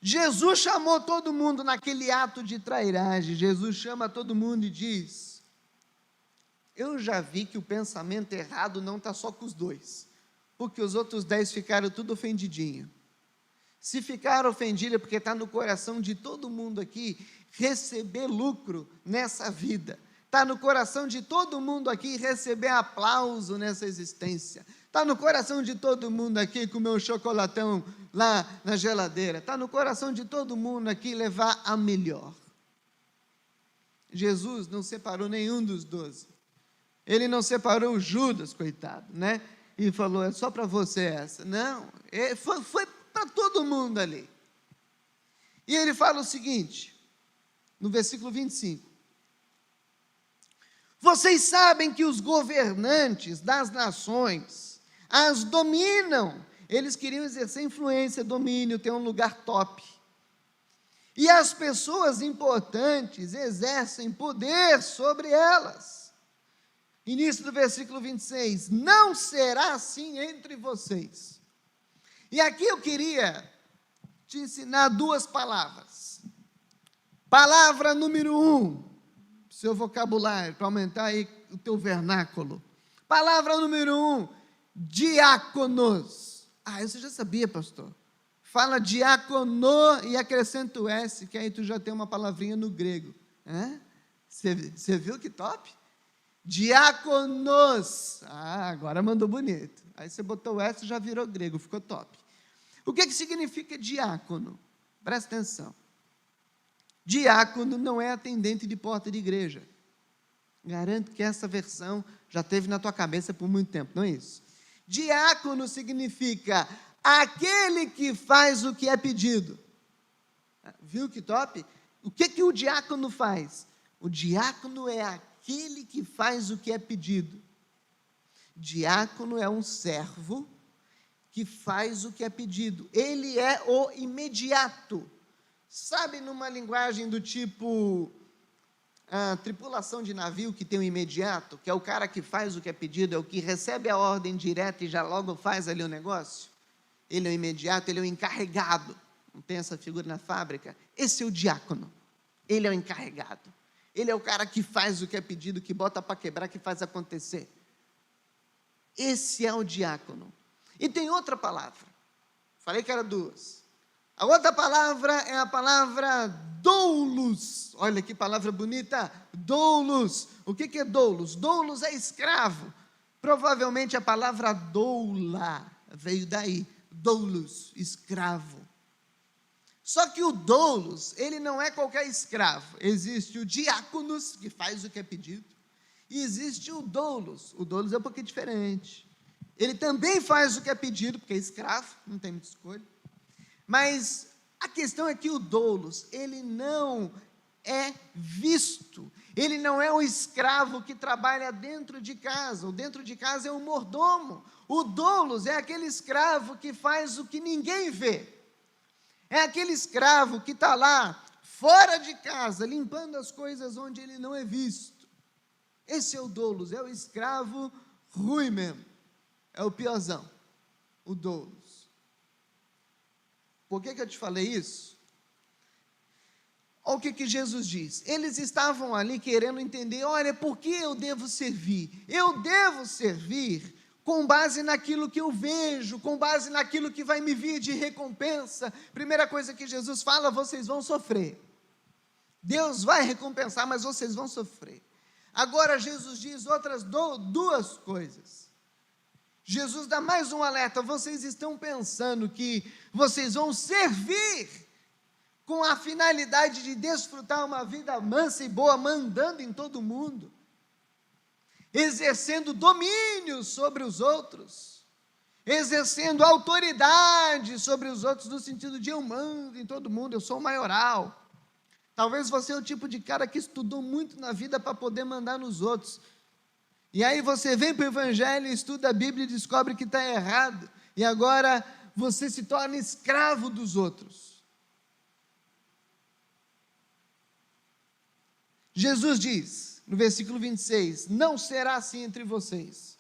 Jesus chamou todo mundo naquele ato de trairagem. Jesus chama todo mundo e diz: eu já vi que o pensamento errado não está só com os 2, porque os outros 10 ficaram tudo ofendidinho. Se ficaram ofendidos é porque está no coração de todo mundo aqui receber lucro nessa vida. Está no coração de todo mundo aqui receber aplauso nessa existência. Está no coração de todo mundo aqui comer um chocolatão lá na geladeira. Está no coração de todo mundo aqui levar a melhor. Jesus não separou nenhum dos 12. Ele não separou o Judas, coitado, né? E falou, é só para você essa. Não, foi para todo mundo ali. E ele fala o seguinte, no versículo 25. Vocês sabem que os governantes das nações as dominam. Eles queriam exercer influência, domínio, ter um lugar top. E as pessoas importantes exercem poder sobre elas. Início do versículo 26. Não será assim entre vocês. E aqui eu queria te ensinar 2 palavras. Palavra número 1. Seu vocabulário, para aumentar aí o teu vernáculo. Palavra número 1, diáconos. Você já sabia, pastor. Fala diácono e acrescenta o S, que aí tu já tem uma palavrinha no grego. Você viu que top? Diáconos. Agora mandou bonito. Aí você botou o S e já virou grego, ficou top. O que significa diácono? Presta atenção. Diácono não é atendente de porta de igreja. Garanto que essa versão já teve na tua cabeça por muito tempo, não é isso? Diácono significa aquele que faz o que é pedido. Viu que top? O que o diácono faz? O diácono é aquele que faz o que é pedido. Diácono é um servo que faz o que é pedido. Ele é o imediato. Sabe, numa linguagem do tipo tripulação de navio que tem o imediato, que é o cara que faz o que é pedido, é o que recebe a ordem direta e já logo faz ali o negócio? Ele é o imediato, ele é o encarregado. Não tem essa figura na fábrica? Esse é o diácono. Ele é o encarregado. Ele é o cara que faz o que é pedido, que bota para quebrar, que faz acontecer. Esse é o diácono. E tem outra palavra. Falei que era 2. A outra palavra é a palavra doulos. Olha que palavra bonita, doulos. O que é doulos? Doulos é escravo. Provavelmente a palavra doula veio daí. Doulos, escravo. Só que o doulos, ele não é qualquer escravo. Existe o diáconos, que faz o que é pedido, e existe o doulos. O doulos é um pouquinho diferente. Ele também faz o que é pedido, porque é escravo, não tem muita escolha. Mas a questão é que o doulos, ele não é visto, ele não é um escravo que trabalha dentro de casa, o dentro de casa é um mordomo. O doulos é aquele escravo que faz o que ninguém vê, é aquele escravo que está lá, fora de casa, limpando as coisas onde ele não é visto. Esse é o doulos, é o escravo ruim mesmo, é o piorzão, o doulos. Por que eu te falei isso? Olha o que Jesus diz. Eles estavam ali querendo entender, olha, por que eu devo servir? Eu devo servir com base naquilo que eu vejo, com base naquilo que vai me vir de recompensa. Primeira coisa que Jesus fala, vocês vão sofrer. Deus vai recompensar, mas vocês vão sofrer. Agora Jesus diz outras 2 coisas. Jesus dá mais um alerta, vocês estão pensando que vocês vão servir com a finalidade de desfrutar uma vida mansa e boa, mandando em todo mundo, exercendo domínio sobre os outros, exercendo autoridade sobre os outros, no sentido de eu mando em todo mundo, eu sou o maioral. Talvez você é o tipo de cara que estudou muito na vida para poder mandar nos outros. E aí você vem para o Evangelho, estuda a Bíblia e descobre que está errado. E agora você se torna escravo dos outros. Jesus diz, no versículo 26, não será assim entre vocês.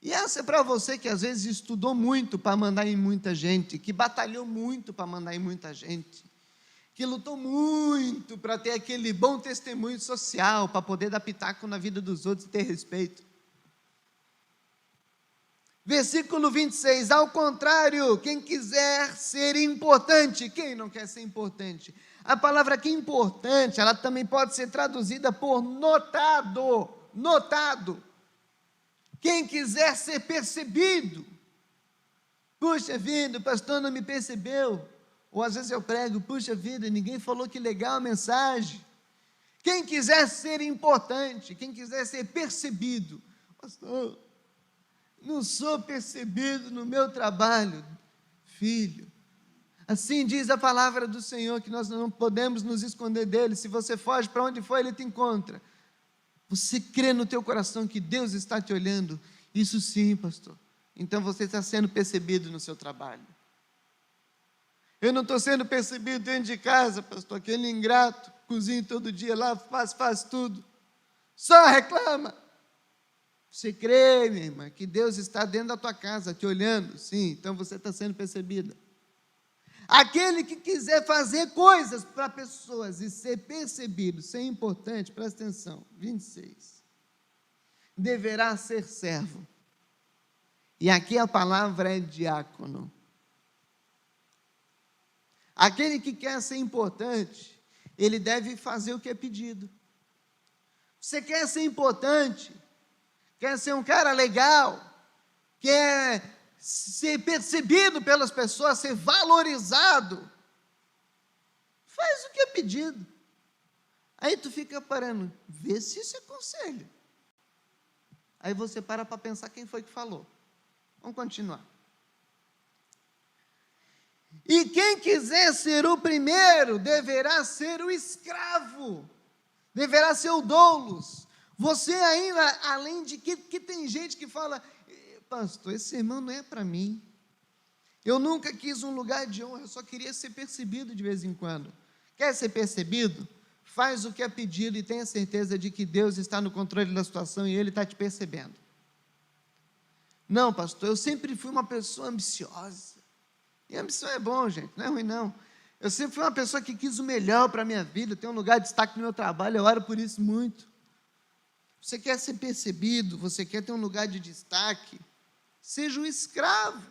E essa é para você que às vezes estudou muito para mandar em muita gente, que batalhou muito para mandar em muita gente, que lutou muito para ter aquele bom testemunho social, para poder dar pitaco na vida dos outros e ter respeito. Versículo 26, ao contrário, quem quiser ser importante, quem não quer ser importante? A palavra aqui importante, ela também pode ser traduzida por notado, notado. Quem quiser ser percebido, puxa vida, o pastor não me percebeu, ou às vezes eu prego, puxa vida, ninguém falou que legal a mensagem. Quem quiser ser importante, quem quiser ser percebido, pastor, não sou percebido no meu trabalho, filho. Assim diz a palavra do Senhor, que nós não podemos nos esconder dele. Se você foge para onde for, ele te encontra. Você crê no teu coração que Deus está te olhando? Isso sim, pastor. Então você está sendo percebido no seu trabalho. Eu não estou sendo percebido dentro de casa, pastor. Aquele ingrato, cozinha todo dia lá, faz tudo. Só reclama. Você crê, minha irmã, que Deus está dentro da tua casa, te olhando? Sim, então você está sendo percebida. Aquele que quiser fazer coisas para pessoas e ser percebido, ser importante, presta atenção, 26, deverá ser servo. E aqui a palavra é diácono. Aquele que quer ser importante, ele deve fazer o que é pedido. Você quer ser importante, quer ser um cara legal, quer ser percebido pelas pessoas, ser valorizado, faz o que é pedido. Aí tu fica parando, vê se isso é conselho. Aí você para pensar quem foi que falou. Vamos continuar. E quem quiser ser o primeiro, deverá ser o escravo, deverá ser o doulos. Você ainda, além de que tem gente que fala, pastor, esse sermão não é para mim. Eu nunca quis um lugar de honra, eu só queria ser percebido de vez em quando. Quer ser percebido? Faz o que é pedido e tenha certeza de que Deus está no controle da situação e Ele está te percebendo. Não, pastor, eu sempre fui uma pessoa ambiciosa. E ambição é bom, gente, não é ruim não. Eu sempre fui uma pessoa que quis o melhor para a minha vida, eu tenho um lugar de destaque no meu trabalho, eu oro por isso muito. Você quer ser percebido, você quer ter um lugar de destaque, seja um escravo,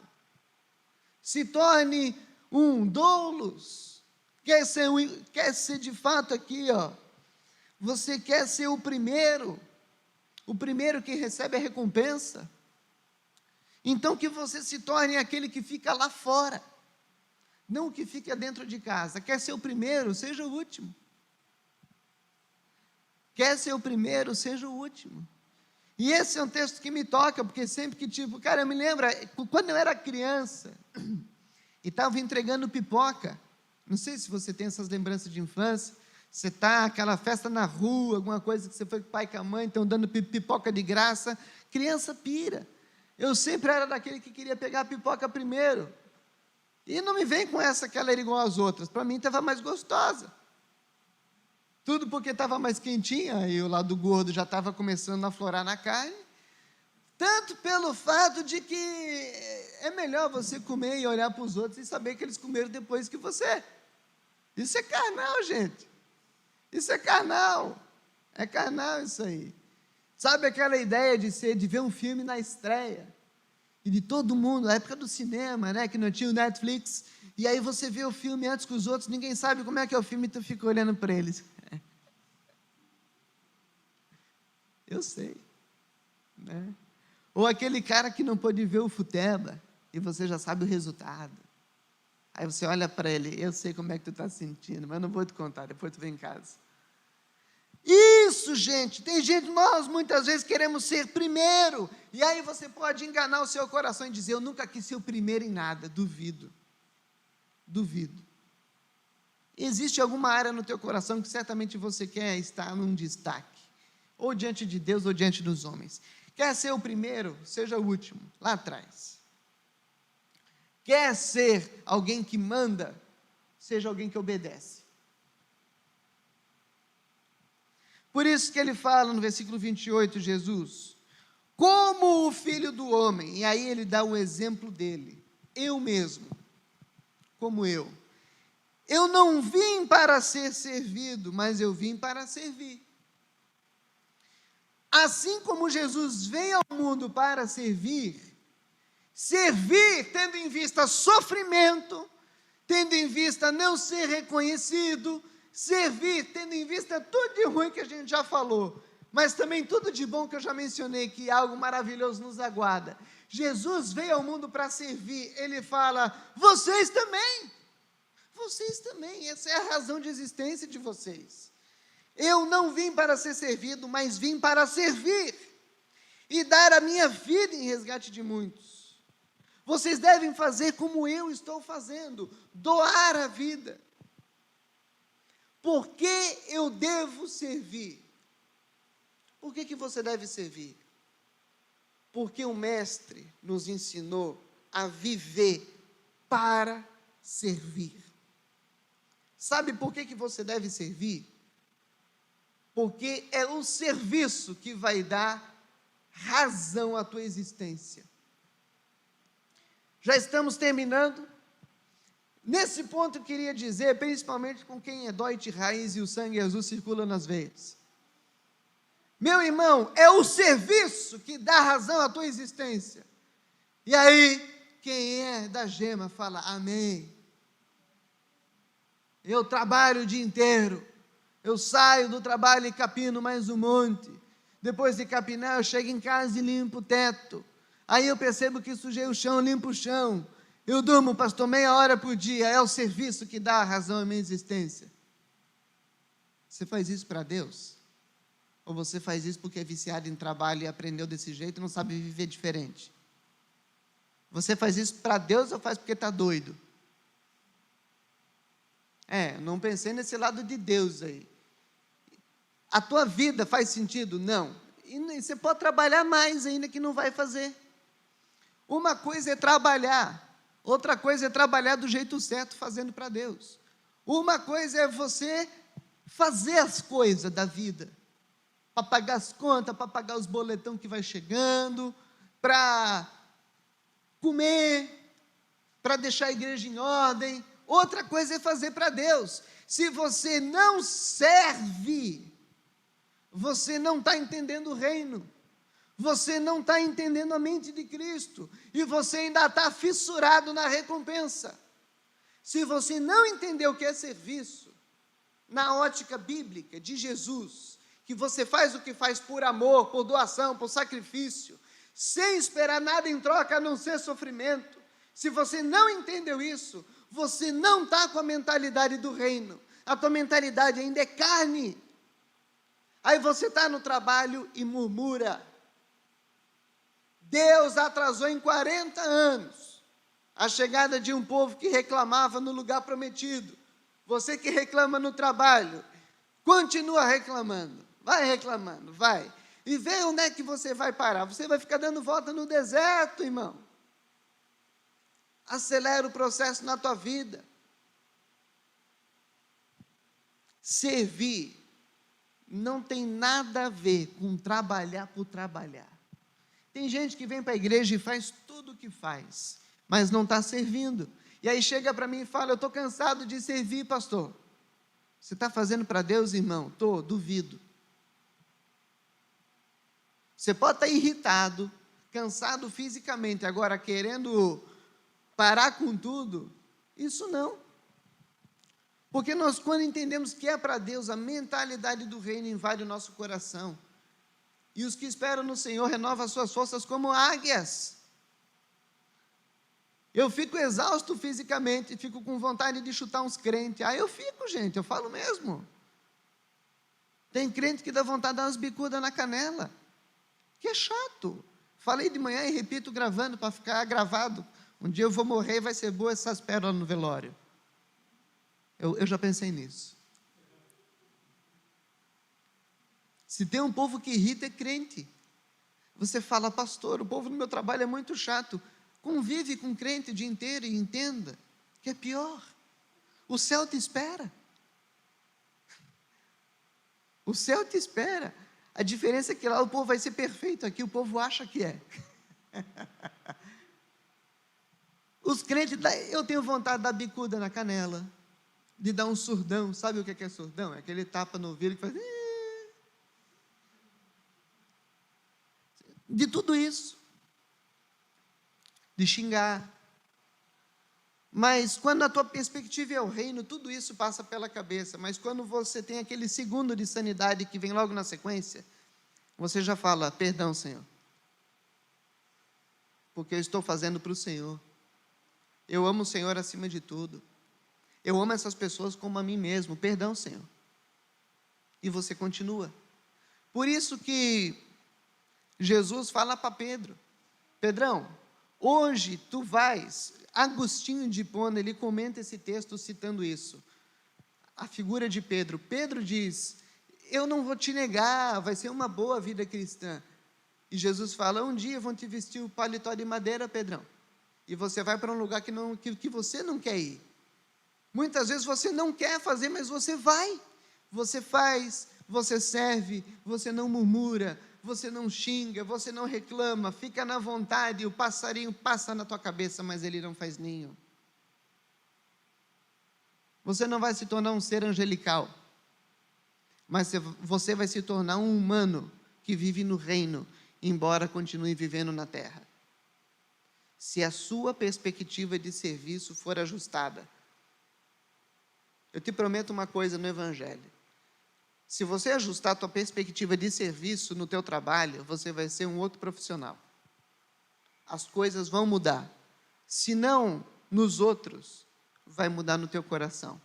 se torne um doulos, quer ser de fato aqui, você quer ser o primeiro que recebe a recompensa, então que você se torne aquele que fica lá fora, não o que fica dentro de casa. Quer ser o primeiro, seja o último. Quer ser o primeiro, seja o último. E esse é um texto que me toca, porque sempre que cara, eu me lembro, quando eu era criança, e estava entregando pipoca, não sei se você tem essas lembranças de infância, você está, aquela festa na rua, alguma coisa que você foi com o pai e com a mãe, estão dando pipoca de graça, criança pira. Eu sempre era daquele que queria pegar a pipoca primeiro, e não me vem com essa que ela era igual às outras, para mim estava mais gostosa. Tudo porque estava mais quentinha, e o lado gordo já estava começando a aflorar na carne, tanto pelo fato de que é melhor você comer e olhar para os outros e saber que eles comeram depois que você. Isso é carnal, gente. Isso é carnal isso aí. Sabe aquela ideia de ver um filme na estreia, e de todo mundo, na época do cinema, né, que não tinha o Netflix, e aí você vê o filme antes que os outros, ninguém sabe como é que é o filme, e tu fica olhando para eles. Eu sei, né? Ou aquele cara que não pôde ver o futeba, e você já sabe o resultado. Aí você olha para ele, eu sei como é que tu está sentindo, mas não vou te contar, depois tu vem em casa. Isso, gente, tem gente, nós muitas vezes queremos ser primeiro, e aí você pode enganar o seu coração e dizer, eu nunca quis ser o primeiro em nada. Duvido. Existe alguma área no teu coração que certamente você quer estar num destaque, ou diante de Deus ou diante dos homens. Quer ser o primeiro, seja o último, lá atrás. Quer ser alguém que manda, seja alguém que obedece. Por isso que ele fala no versículo 28, Jesus, como o Filho do Homem. E aí ele dá o exemplo dele. Eu mesmo, como eu. Eu não vim para ser servido, mas eu vim para servir. Assim como Jesus veio ao mundo para servir tendo em vista sofrimento, tendo em vista não ser reconhecido, servir tendo em vista tudo de ruim que a gente já falou, mas também tudo de bom que eu já mencionei, que algo maravilhoso nos aguarda. Jesus veio ao mundo para servir, ele fala, vocês também, essa é a razão de existência de vocês. Eu não vim para ser servido, mas vim para servir e dar a minha vida em resgate de muitos. Vocês devem fazer como eu estou fazendo, doar a vida. Por que eu devo servir? Por que você deve servir? Porque o Mestre nos ensinou a viver para servir. Sabe por que você deve servir? Porque é o serviço que vai dar razão à tua existência. Já estamos terminando. Nesse ponto eu queria dizer, principalmente com quem é Deutsche Raiz e o sangue azul circula nas veias. Meu irmão, é o serviço que dá razão à tua existência. E aí, quem é da gema fala, amém. Eu trabalho o dia inteiro. Eu saio do trabalho e capino mais um monte. Depois de capinar, eu chego em casa e limpo o teto. Aí eu percebo que sujei o chão, limpo o chão. Eu durmo, pastor, meia hora por dia. É o serviço que dá a razão à minha existência. Você faz isso para Deus? Ou você faz isso porque é viciado em trabalho e aprendeu desse jeito e não sabe viver diferente? Você faz isso para Deus ou faz porque está doido? Não pensei nesse lado de Deus aí. A tua vida faz sentido? Não. E você pode trabalhar mais ainda que não vai fazer. Uma coisa é trabalhar, outra coisa é trabalhar do jeito certo, fazendo para Deus. Uma coisa é você fazer as coisas da vida, para pagar as contas, para pagar os boletão que vai chegando, para comer, para deixar a igreja em ordem. Outra coisa é fazer para Deus. Se você não serve, você não está entendendo o reino. Você não está entendendo a mente de Cristo, e você ainda está fissurado na recompensa. Se você não entender o que é serviço, na ótica bíblica de Jesus, que você faz o que faz por amor, por doação, por sacrifício, sem esperar nada em troca a não ser sofrimento, se você não entendeu isso, você não está com a mentalidade do reino, a tua mentalidade ainda é carne. Aí você está no trabalho e murmura. Deus atrasou em 40 anos a chegada de um povo que reclamava no lugar prometido. Você que reclama no trabalho, continua reclamando, vai reclamando, vai. E vê onde é que você vai parar. Você vai ficar dando volta no deserto, irmão. Acelera o processo na tua vida. Servir não tem nada a ver com trabalhar por trabalhar. Tem gente que vem para a igreja e faz tudo o que faz, mas não está servindo. E aí chega para mim e fala, eu estou cansado de servir, pastor. Você está fazendo para Deus, irmão? Estou, duvido. Você pode estar irritado, cansado fisicamente, agora querendo parar com tudo, isso não. Porque nós, quando entendemos que é para Deus, a mentalidade do reino invade o nosso coração. E os que esperam no Senhor renovam as suas forças como águias. Eu fico exausto fisicamente, fico com vontade de chutar uns crentes. Eu fico, gente, eu falo mesmo. Tem crente que dá vontade de dar umas bicudas na canela. Que é chato. Falei de manhã e repito gravando para ficar gravado. Um dia eu vou morrer e vai ser boa essas pérolas no velório. Eu já pensei nisso. Se tem um povo que irrita, é crente. Você fala, pastor, o povo no meu trabalho é muito chato. Convive com crente o dia inteiro e entenda que é pior. O céu te espera. O céu te espera. A diferença é que lá o povo vai ser perfeito, aqui o povo acha que é. Os crentes, eu tenho vontade de dar bicuda na canela, de dar um surdão. Sabe o que é surdão? É aquele tapa no ouvido que faz... De tudo isso. De xingar. Mas quando a tua perspectiva é o reino, tudo isso passa pela cabeça. Mas quando você tem aquele segundo de sanidade que vem logo na sequência, você já fala, perdão, Senhor. Porque eu estou fazendo para o Senhor. Eu amo o Senhor acima de tudo. Eu amo essas pessoas como a mim mesmo. Perdão, Senhor. E você continua. Por isso que Jesus fala para Pedro, Pedrão, hoje tu vais... Agostinho de Hipona, ele comenta esse texto citando isso. A figura de Pedro. Pedro diz, eu não vou te negar, vai ser uma boa vida cristã. E Jesus fala, um dia vão te vestir o paletó de madeira, Pedrão. E você vai para um lugar que você não quer ir. Muitas vezes você não quer fazer, mas você vai. Você faz, você serve, você não murmura, você não xinga, você não reclama, fica na vontade, o passarinho passa na tua cabeça, mas ele não faz ninho. Você não vai se tornar um ser angelical, mas você vai se tornar um humano que vive no reino, embora continue vivendo na terra. Se a sua perspectiva de serviço for ajustada, eu te prometo uma coisa no Evangelho. Se você ajustar a tua perspectiva de serviço no teu trabalho, você vai ser um outro profissional. As coisas vão mudar. Se não nos outros, vai mudar no teu coração.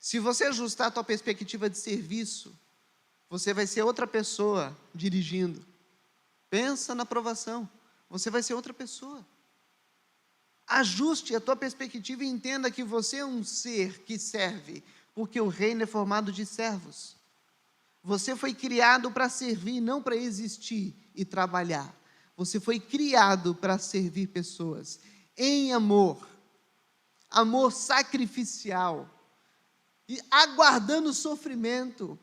Se você ajustar a tua perspectiva de serviço, você vai ser outra pessoa dirigindo. Pensa na aprovação. Você vai ser outra pessoa. Ajuste a tua perspectiva e entenda que você é um ser que serve, porque o reino é formado de servos. Você foi criado para servir, não para existir e trabalhar. Você foi criado para servir pessoas em amor, amor sacrificial, e aguardando sofrimento,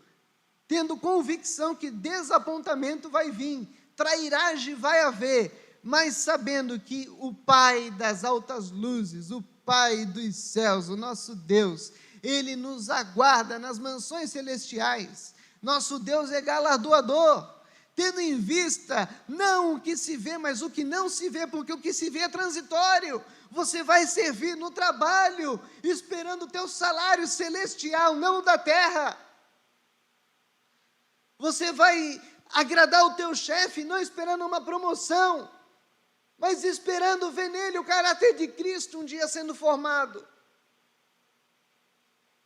tendo convicção que desapontamento vai vir, trairagem vai haver, mas sabendo que o Pai das altas luzes, o Pai dos céus, o nosso Deus, Ele nos aguarda nas mansões celestiais. Nosso Deus é galardoador, tendo em vista não o que se vê, mas o que não se vê, porque o que se vê é transitório. Você vai servir no trabalho, esperando o teu salário celestial, não da terra. Você vai agradar o teu chefe, não esperando uma promoção, mas esperando ver nele o caráter de Cristo um dia sendo formado.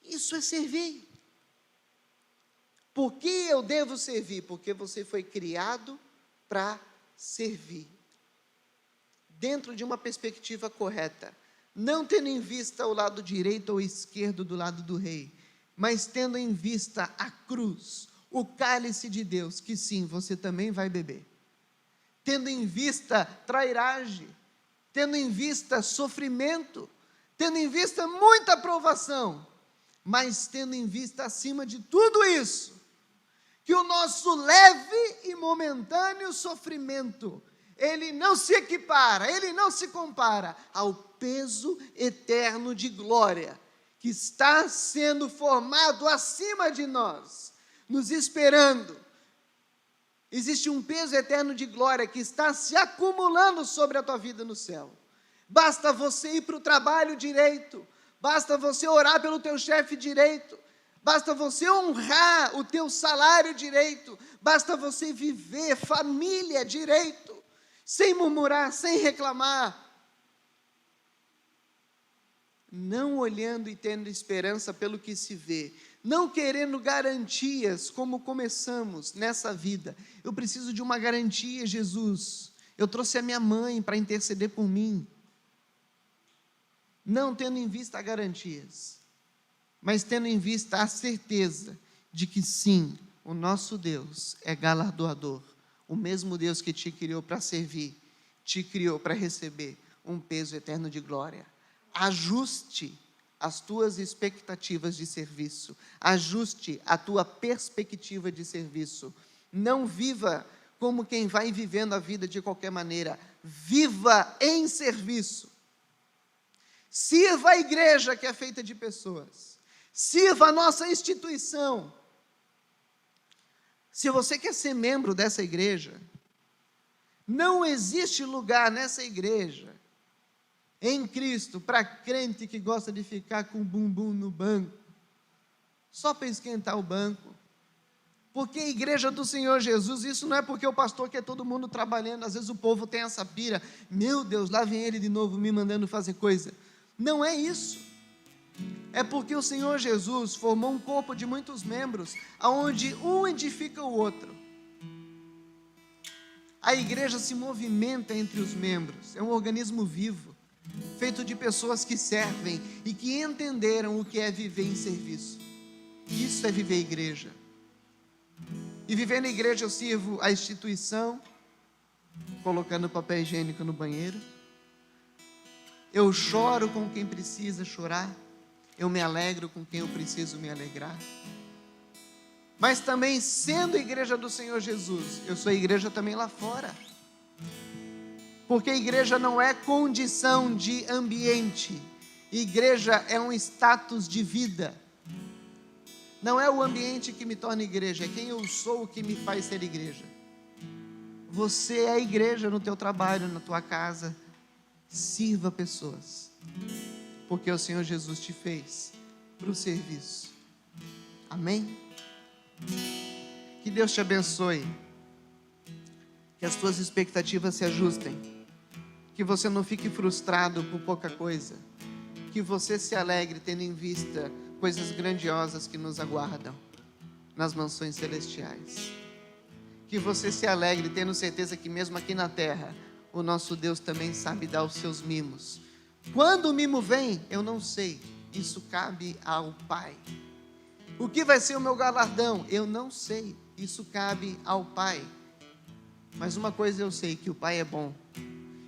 Isso é servir. Por que eu devo servir? Porque você foi criado para servir. Dentro de uma perspectiva correta. Não tendo em vista o lado direito ou esquerdo do lado do rei, mas tendo em vista a cruz, o cálice de Deus, que sim, você também vai beber. Tendo em vista trairagem, tendo em vista sofrimento, tendo em vista muita provação, mas tendo em vista acima de tudo isso, que o nosso leve e momentâneo sofrimento, ele não se equipara, ele não se compara ao peso eterno de glória, que está sendo formado acima de nós, nos esperando. Existe um peso eterno de glória que está se acumulando sobre a tua vida no céu. Basta você ir para o trabalho direito, basta você orar pelo teu chefe direito, basta você honrar o teu salário direito, basta você viver família direito, sem murmurar, sem reclamar, não olhando e tendo esperança pelo que se vê, não querendo garantias como começamos nessa vida. Eu preciso de uma garantia, Jesus. Eu trouxe a minha mãe para interceder por mim. Não tendo em vista garantias, mas tendo em vista a certeza de que sim, o nosso Deus é galardoador. O mesmo Deus que te criou para servir, te criou para receber um peso eterno de glória. Ajuste as tuas expectativas de serviço. Ajuste a tua perspectiva de serviço. Não viva como quem vai vivendo a vida de qualquer maneira. Viva em serviço. Sirva a igreja que é feita de pessoas. Sirva a nossa instituição. Se você quer ser membro dessa igreja, não existe lugar nessa igreja, em Cristo, para crente que gosta de ficar com o bumbum no banco, só para esquentar o banco. Porque a igreja do Senhor Jesus, isso não é porque o pastor quer todo mundo trabalhando, às vezes o povo tem essa pira, meu Deus, lá vem ele de novo me mandando fazer coisa. Não é isso. É porque o Senhor Jesus formou um corpo de muitos membros, onde um edifica o outro. A igreja se movimenta entre os membros, é um organismo vivo, feito de pessoas que servem e que entenderam o que é viver em serviço. Isso é viver igreja. E vivendo na igreja eu sirvo a instituição, colocando papel higiênico no banheiro. Eu choro com quem precisa chorar. Eu me alegro com quem eu preciso me alegrar. Mas também, sendo a igreja do Senhor Jesus, eu sou a igreja também lá fora. Porque a igreja não é condição de ambiente. Igreja é um status de vida. Não é o ambiente que me torna igreja, é quem eu sou que me faz ser igreja. Você é a igreja no teu trabalho, na tua casa. Sirva pessoas. Porque o Senhor Jesus te fez para o serviço. Amém? Que Deus te abençoe. Que as tuas expectativas se ajustem. Que você não fique frustrado por pouca coisa. Que você se alegre tendo em vista coisas grandiosas que nos aguardam nas mansões celestiais. Que você se alegre tendo certeza que mesmo aqui na terra, o nosso Deus também sabe dar os seus mimos. Quando o mimo vem, eu não sei. Isso cabe ao Pai. O que vai ser o meu galardão? Eu não sei. Isso cabe ao Pai. Mas uma coisa eu sei, que o Pai é bom.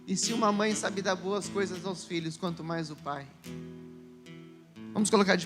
E se uma mãe sabe dar boas coisas aos filhos, quanto mais o Pai. Vamos colocar de